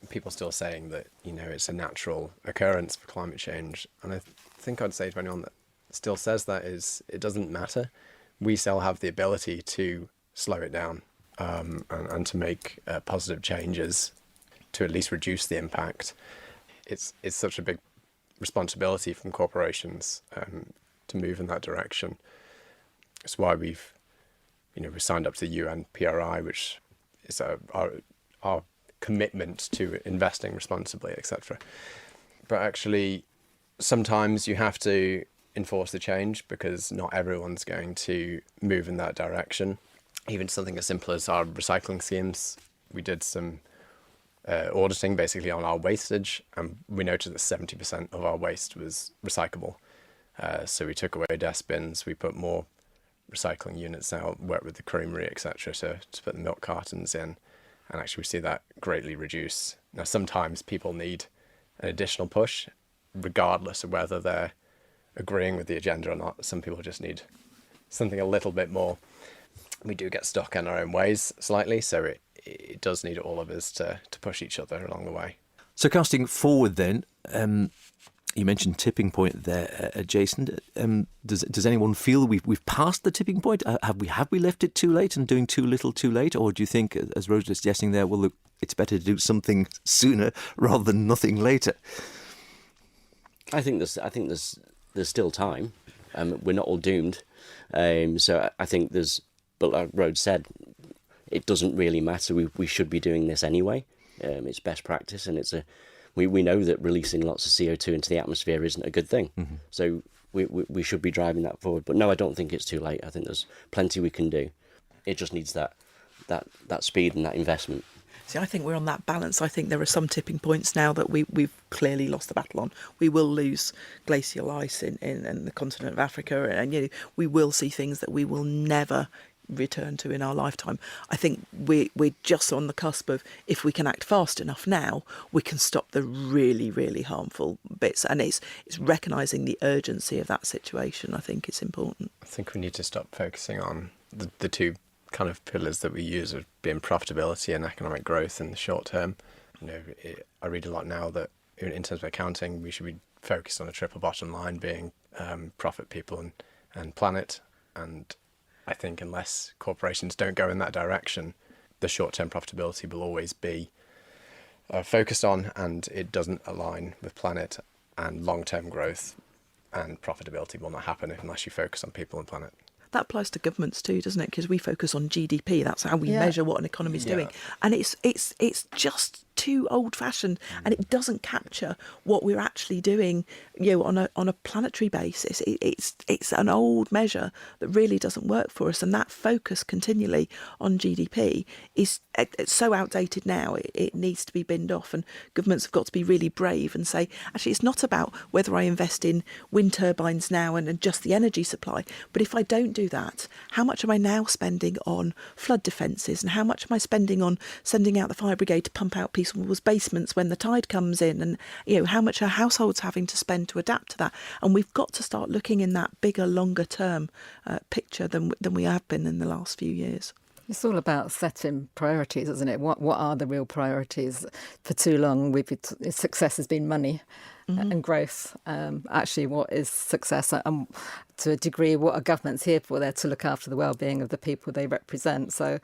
people still saying that, it's a natural occurrence for climate change. And I think I'd say to anyone that still says that is, it doesn't matter. We still have the ability to slow it down and to make positive changes to at least reduce the impact. It's such a big responsibility from corporations to move in that direction. It's why we signed up to the UN PRI, which is our commitment to investing responsibly, etc. But actually, sometimes you have to enforce the change because not everyone's going to move in that direction. Even something as simple as our recycling schemes. We did some auditing basically on our wastage, and we noticed that 70% of our waste was recyclable. So we took away desk bins, we put more recycling units out, worked with the creamery, etc. to put the milk cartons in, and actually we see that greatly reduce. Now sometimes people need an additional push, regardless of whether they're agreeing with the agenda or not. Some people just need something a little bit more. We do get stuck in our own ways slightly, so it does need all of us to push each other along the way. So casting forward then, you mentioned tipping point there, Jason. Does anyone feel we've passed the tipping point? Have we left it too late and doing too little too late? Or do you think, as Rose was suggesting there, well, look, it's better to do something sooner rather than nothing later? I think there's still time. We're not all doomed. So I think but like Rhodes said, it doesn't really matter. We should be doing this anyway. It's best practice, and we know that releasing lots of CO2 into the atmosphere isn't a good thing. Mm-hmm. So we should be driving that forward. But no, I don't think it's too late. I think there's plenty we can do. It just needs that speed and that investment. See, I think we're on that balance. I think there are some tipping points now that we've clearly lost the battle on. We will lose glacial ice in the continent of Africa, and we will see things that we will never return to in our lifetime. I think we're just on the cusp of, if we can act fast enough now, we can stop the really, really harmful bits. And it's recognising the urgency of that situation. I think it's important. I think we need to stop focusing on the two kind of pillars that we use of being profitability and economic growth in the short term. I read a lot now that in terms of accounting, we should be focused on a triple bottom line being profit, people and planet. And I think unless corporations don't go in that direction, the short-term profitability will always be focused on, and it doesn't align with planet, and long-term growth and profitability will not happen unless you focus on people and planet. That applies to governments too, doesn't it? Because we focus on GDP. That's how we measure what an economy is doing. And it's just too old-fashioned, and it doesn't capture what we're actually doing, on a planetary basis. It's an old measure that really doesn't work for us, and that focus continually on GDP it's so outdated now. It needs to be binned off, and governments have got to be really brave and say, actually, it's not about whether I invest in wind turbines now and just the energy supply, but if I don't do that, how much am I now spending on flood defences, and how much am I spending on sending out the fire brigade to pump out people's basements when the tide comes in, and how much are households having to spend to adapt to that? And we've got to start looking in that bigger, longer term picture than we have been in the last few years. It's all about setting priorities, isn't it? What are the real priorities? For too long, success has been money and growth. Actually, what is success? And to a degree, what are governments here for? They're to look after the well-being of the people they represent. So,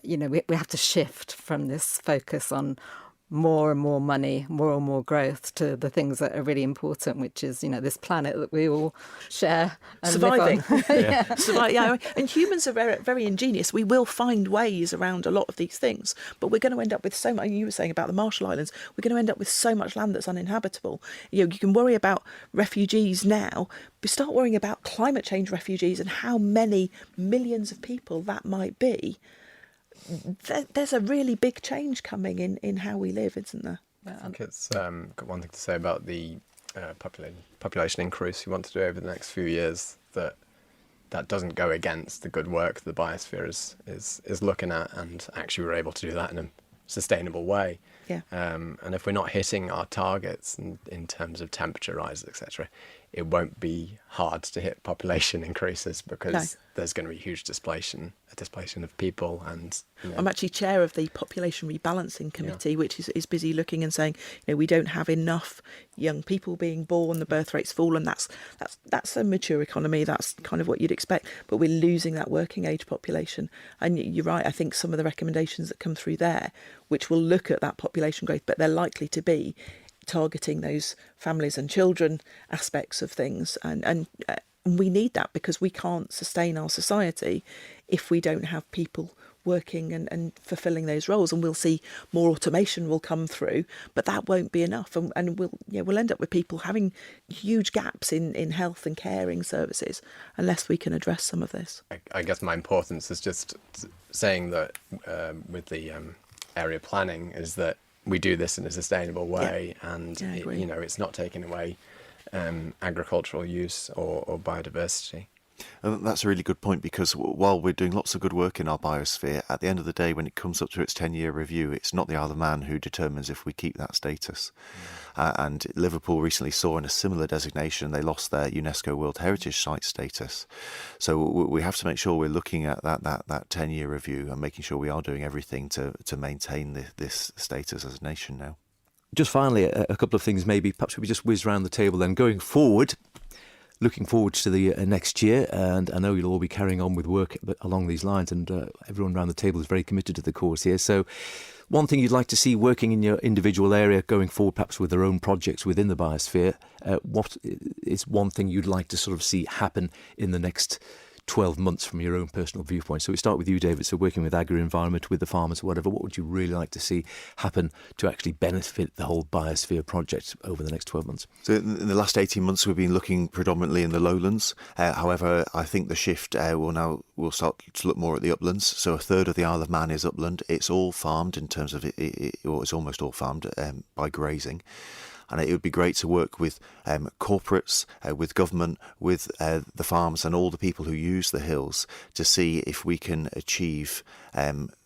we have to shift from this focus on more and more money, more and more growth, to the things that are really important, which is, this planet that we all share and surviving. Live on. And humans are very, very ingenious. We will find ways around a lot of these things, but we're going to end up with so much. You were saying about the Marshall Islands, we're going to end up with so much land that's uninhabitable. You can worry about refugees now, but start worrying about climate change refugees and how many millions of people that might be. There's a really big change coming in how we live, isn't there? I think it's got one thing to say about the population increase we want to do over the next few years, that doesn't go against the good work the Biosphere is looking at, and actually we're able to do that in a sustainable way. Yeah. And if we're not hitting our targets in terms of temperature rises, etc., it won't be hard to hit population increases, because there's going to be huge displacement of people. And I'm actually chair of the Population Rebalancing Committee, which is busy looking and saying, we don't have enough young people being born, the birth rates fall, and that's a mature economy. That's kind of what you'd expect, but we're losing that working age population. And you're right. I think some of the recommendations that come through there, which will look at that population growth, but they're likely to be targeting those families and children aspects of things, and we need that, because we can't sustain our society if we don't have people working and fulfilling those roles. And we'll see more automation will come through, but that won't be enough, and we'll end up with people having huge gaps in health and caring services unless we can address some of this. I guess my importance is just saying that with the area planning is that we do this in a sustainable way, and it's not taking away agricultural use or biodiversity. And that's a really good point, because while we're doing lots of good work in our biosphere, at the end of the day, when it comes up to its 10-year review, it's not the Isle of Man who determines if we keep that status. And Liverpool recently saw in a similar designation, they lost their UNESCO World Heritage Site status. So we have to make sure we're looking at that 10-year review and making sure we are doing everything to maintain this status as a nation now. Just finally, a couple of things maybe. Perhaps we just whiz round the table then. Going forward, looking forward to the next year, and I know you'll all be carrying on with work along these lines, and everyone around the table is very committed to the cause here. So one thing you'd like to see working in your individual area going forward, perhaps with their own projects within the biosphere, what is one thing you'd like to sort of see happen in the next 12 months from your own personal viewpoint? So we start with you, David. So working with agri-environment, with the farmers, whatever, what would you really like to see happen to actually benefit the whole biosphere project over the next 12 months? So in the last 18 months, we've been looking predominantly in the lowlands. However, I think the shift we'll start to look more at the uplands. So a third of the Isle of Man is upland. It's all farmed in terms of or it's almost all farmed by grazing. And it would be great to work with corporates, with government, with the farms and all the people who use the hills to see if we can achieve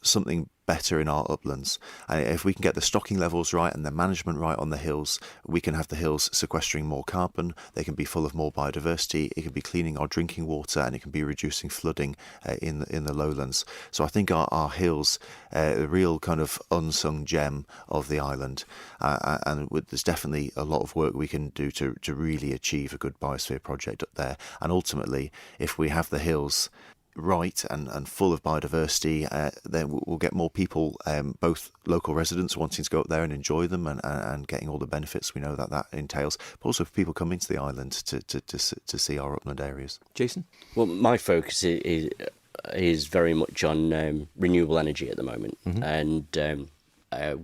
something better in our uplands. And if we can get the stocking levels right and the management right on the hills, we can have the hills sequestering more carbon, they can be full of more biodiversity, it can be cleaning our drinking water, and it can be reducing flooding in the lowlands. So I think our hills, a real kind of unsung gem of the island, and there's definitely a lot of work we can do to really achieve a good biosphere project up there. And ultimately, if we have the hills right and full of biodiversity, then we'll get more people, both local residents wanting to go up there and enjoy them and getting all the benefits we know that entails, but also people coming to the island to see our upland areas. Jason? Well, my focus is very much on renewable energy at the moment, and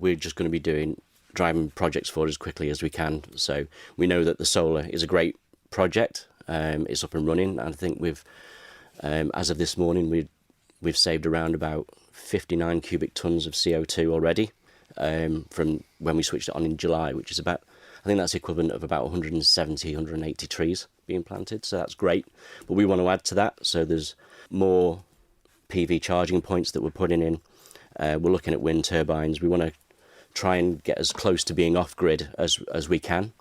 we're just going to be driving projects forward as quickly as we can. So we know that the solar is a great project. It's up and running, and I think as of this morning, we've saved around about 59 cubic tonnes of CO2 already from when we switched it on in July, which is about, I think that's equivalent of about 170, 180 trees being planted. So that's great. But we want to add to that. So there's more PV charging points that we're putting in. We're looking at wind turbines. We want to try and get as close to being off-grid as we can.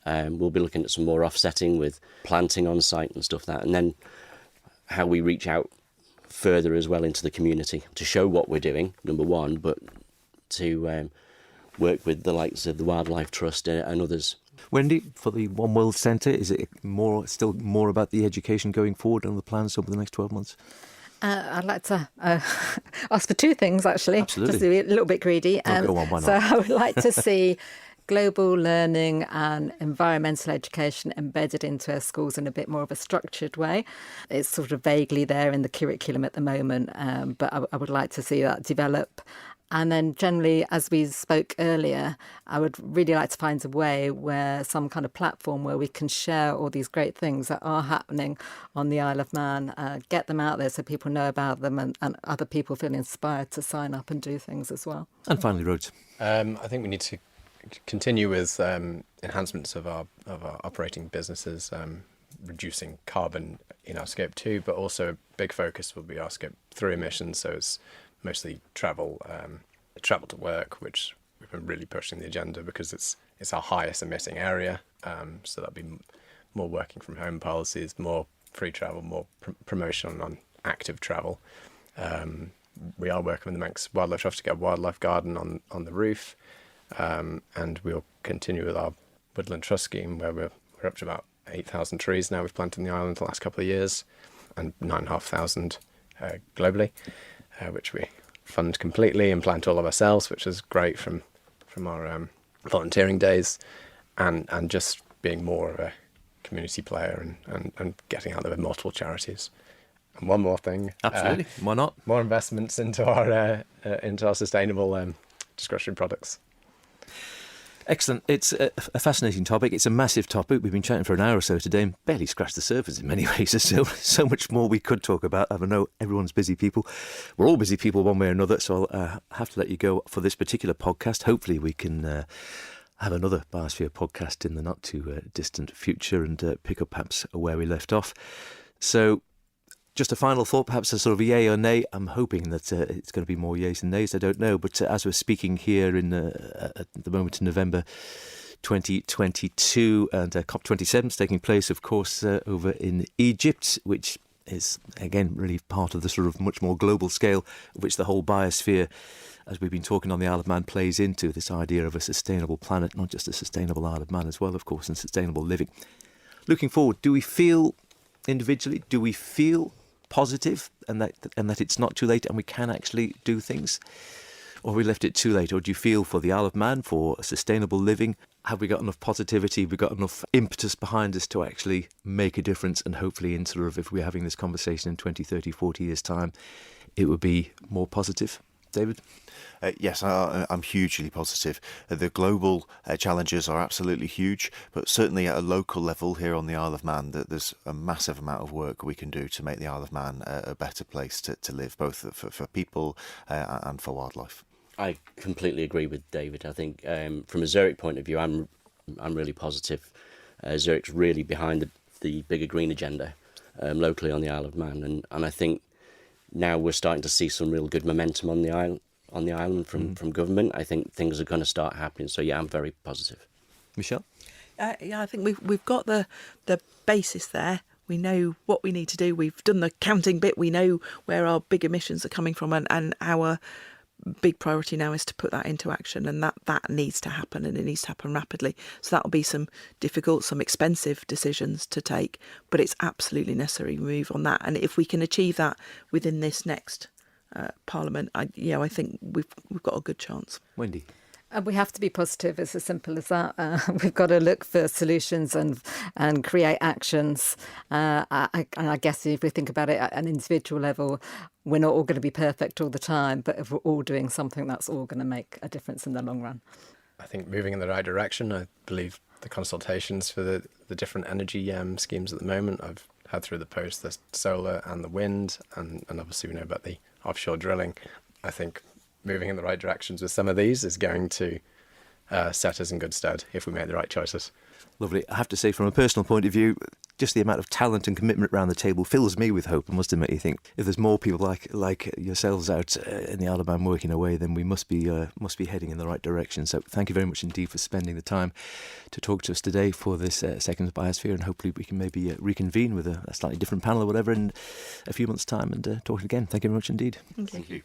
We'll be looking at some more offsetting with planting on site and stuff like that. And then how we reach out further as well into the community to show what we're doing, number one, but to work with the likes of the Wildlife Trust and others. Wendy, for the One World Centre, is it still more about the education going forward and the plans over the next 12 months? I'd like to ask for two things, actually. Absolutely. Just to be a little bit greedy. Go on, why not? So I would like to see global learning and environmental education embedded into our schools in a bit more of a structured way. It's sort of vaguely there in the curriculum at the moment, but I would like to see that develop. And then generally, as we spoke earlier, I would really like to find a way where some kind of platform where we can share all these great things that are happening on the Isle of Man, get them out there so people know about them and other people feel inspired to sign up and do things as well. And finally, Rhodes. I think we need to continue with enhancements of our operating businesses, reducing carbon in our Scope 2, but also a big focus will be our Scope 3 emissions. So it's mostly travel to work, which we've been really pushing the agenda because it's our highest emitting area. So that'll be more working from home policies, more free travel, more promotion on active travel. We are working with the Manx Wildlife Trust to get a wildlife garden on the roof. And we'll continue with our Woodland Trust scheme where we're up to about 8,000 trees now we've planted in the island the last couple of years, and 9,500 globally, which we fund completely and plant all of ourselves, which is great from our volunteering days, and just being more of a community player and getting out there with multiple charities. And one more thing. Absolutely. Why not? More investments into our sustainable discretionary products. Excellent. It's a fascinating topic. It's a massive topic. We've been chatting for an hour or so today and barely scratched the surface in many ways. There's so much more we could talk about. I know everyone's busy people. We're all busy people one way or another, so I'll have to let you go for this particular podcast. Hopefully we can have another Biosphere podcast in the not too distant future and pick up perhaps where we left off. So just a final thought, perhaps a sort of yay or nay. I'm hoping that it's going to be more yays than nays. I don't know. But as we're speaking here at the moment in November 2022, and COP27 is taking place, of course, over in Egypt, which is, again, really part of the sort of much more global scale of which the whole biosphere, as we've been talking on the Isle of Man, plays into this idea of a sustainable planet, not just a sustainable Isle of Man as well, of course, and sustainable living. Looking forward, do we feel individually, do we feel positive and that it's not too late and we can actually do things? Or have we left it too late? Or do you feel for the Isle of Man, for sustainable living, have we got enough positivity, have we got enough impetus behind us to actually make a difference? And hopefully in sort of, if we're having this conversation in 20, 30, 40 years' time, it would be more positive. David? Yes, I'm hugely positive. The global challenges are absolutely huge, but certainly at a local level here on the Isle of Man, there's a massive amount of work we can do to make the Isle of Man a better place to live, both for people and for wildlife. I completely agree with David. I think from a Zurich point of view, I'm really positive. Zurich's really behind the bigger green agenda locally on the Isle of Man, and I think now we're starting to see some real good momentum on the island from government. I think things are going to start happening. So yeah, I'm very positive. Michelle? Yeah, I think we've got the basis there. We know what we need to do. We've done the counting bit. We know where our big emissions are coming from, and our big priority now is to put that into action, and that needs to happen, and it needs to happen rapidly. So that'll be some difficult, some expensive decisions to take, but it's absolutely necessary to move on that. And if we can achieve that within this next Parliament, I think we've got a good chance. Wendy? We have to be positive. It's as simple as that. We've got to look for solutions and create actions. And I guess if we think about it at an individual level, we're not all going to be perfect all the time. But if we're all doing something, that's all going to make a difference in the long run. I think moving in the right direction. I believe the consultations for the different energy schemes at the moment, I've had through the post the solar and the wind, and obviously we know about the offshore drilling. I think moving in the right directions with some of these is going to set us in good stead if we make the right choices. Lovely. I have to say, from a personal point of view, just the amount of talent and commitment around the table fills me with hope. I must admit, you think if there's more people like yourselves out in the Isle of Man working away, then we must be heading in the right direction. So thank you very much indeed for spending the time to talk to us today for this second Biosphere, and hopefully we can maybe reconvene with a slightly different panel or whatever in a few months' time and talk again. Thank you very much indeed. Thank you.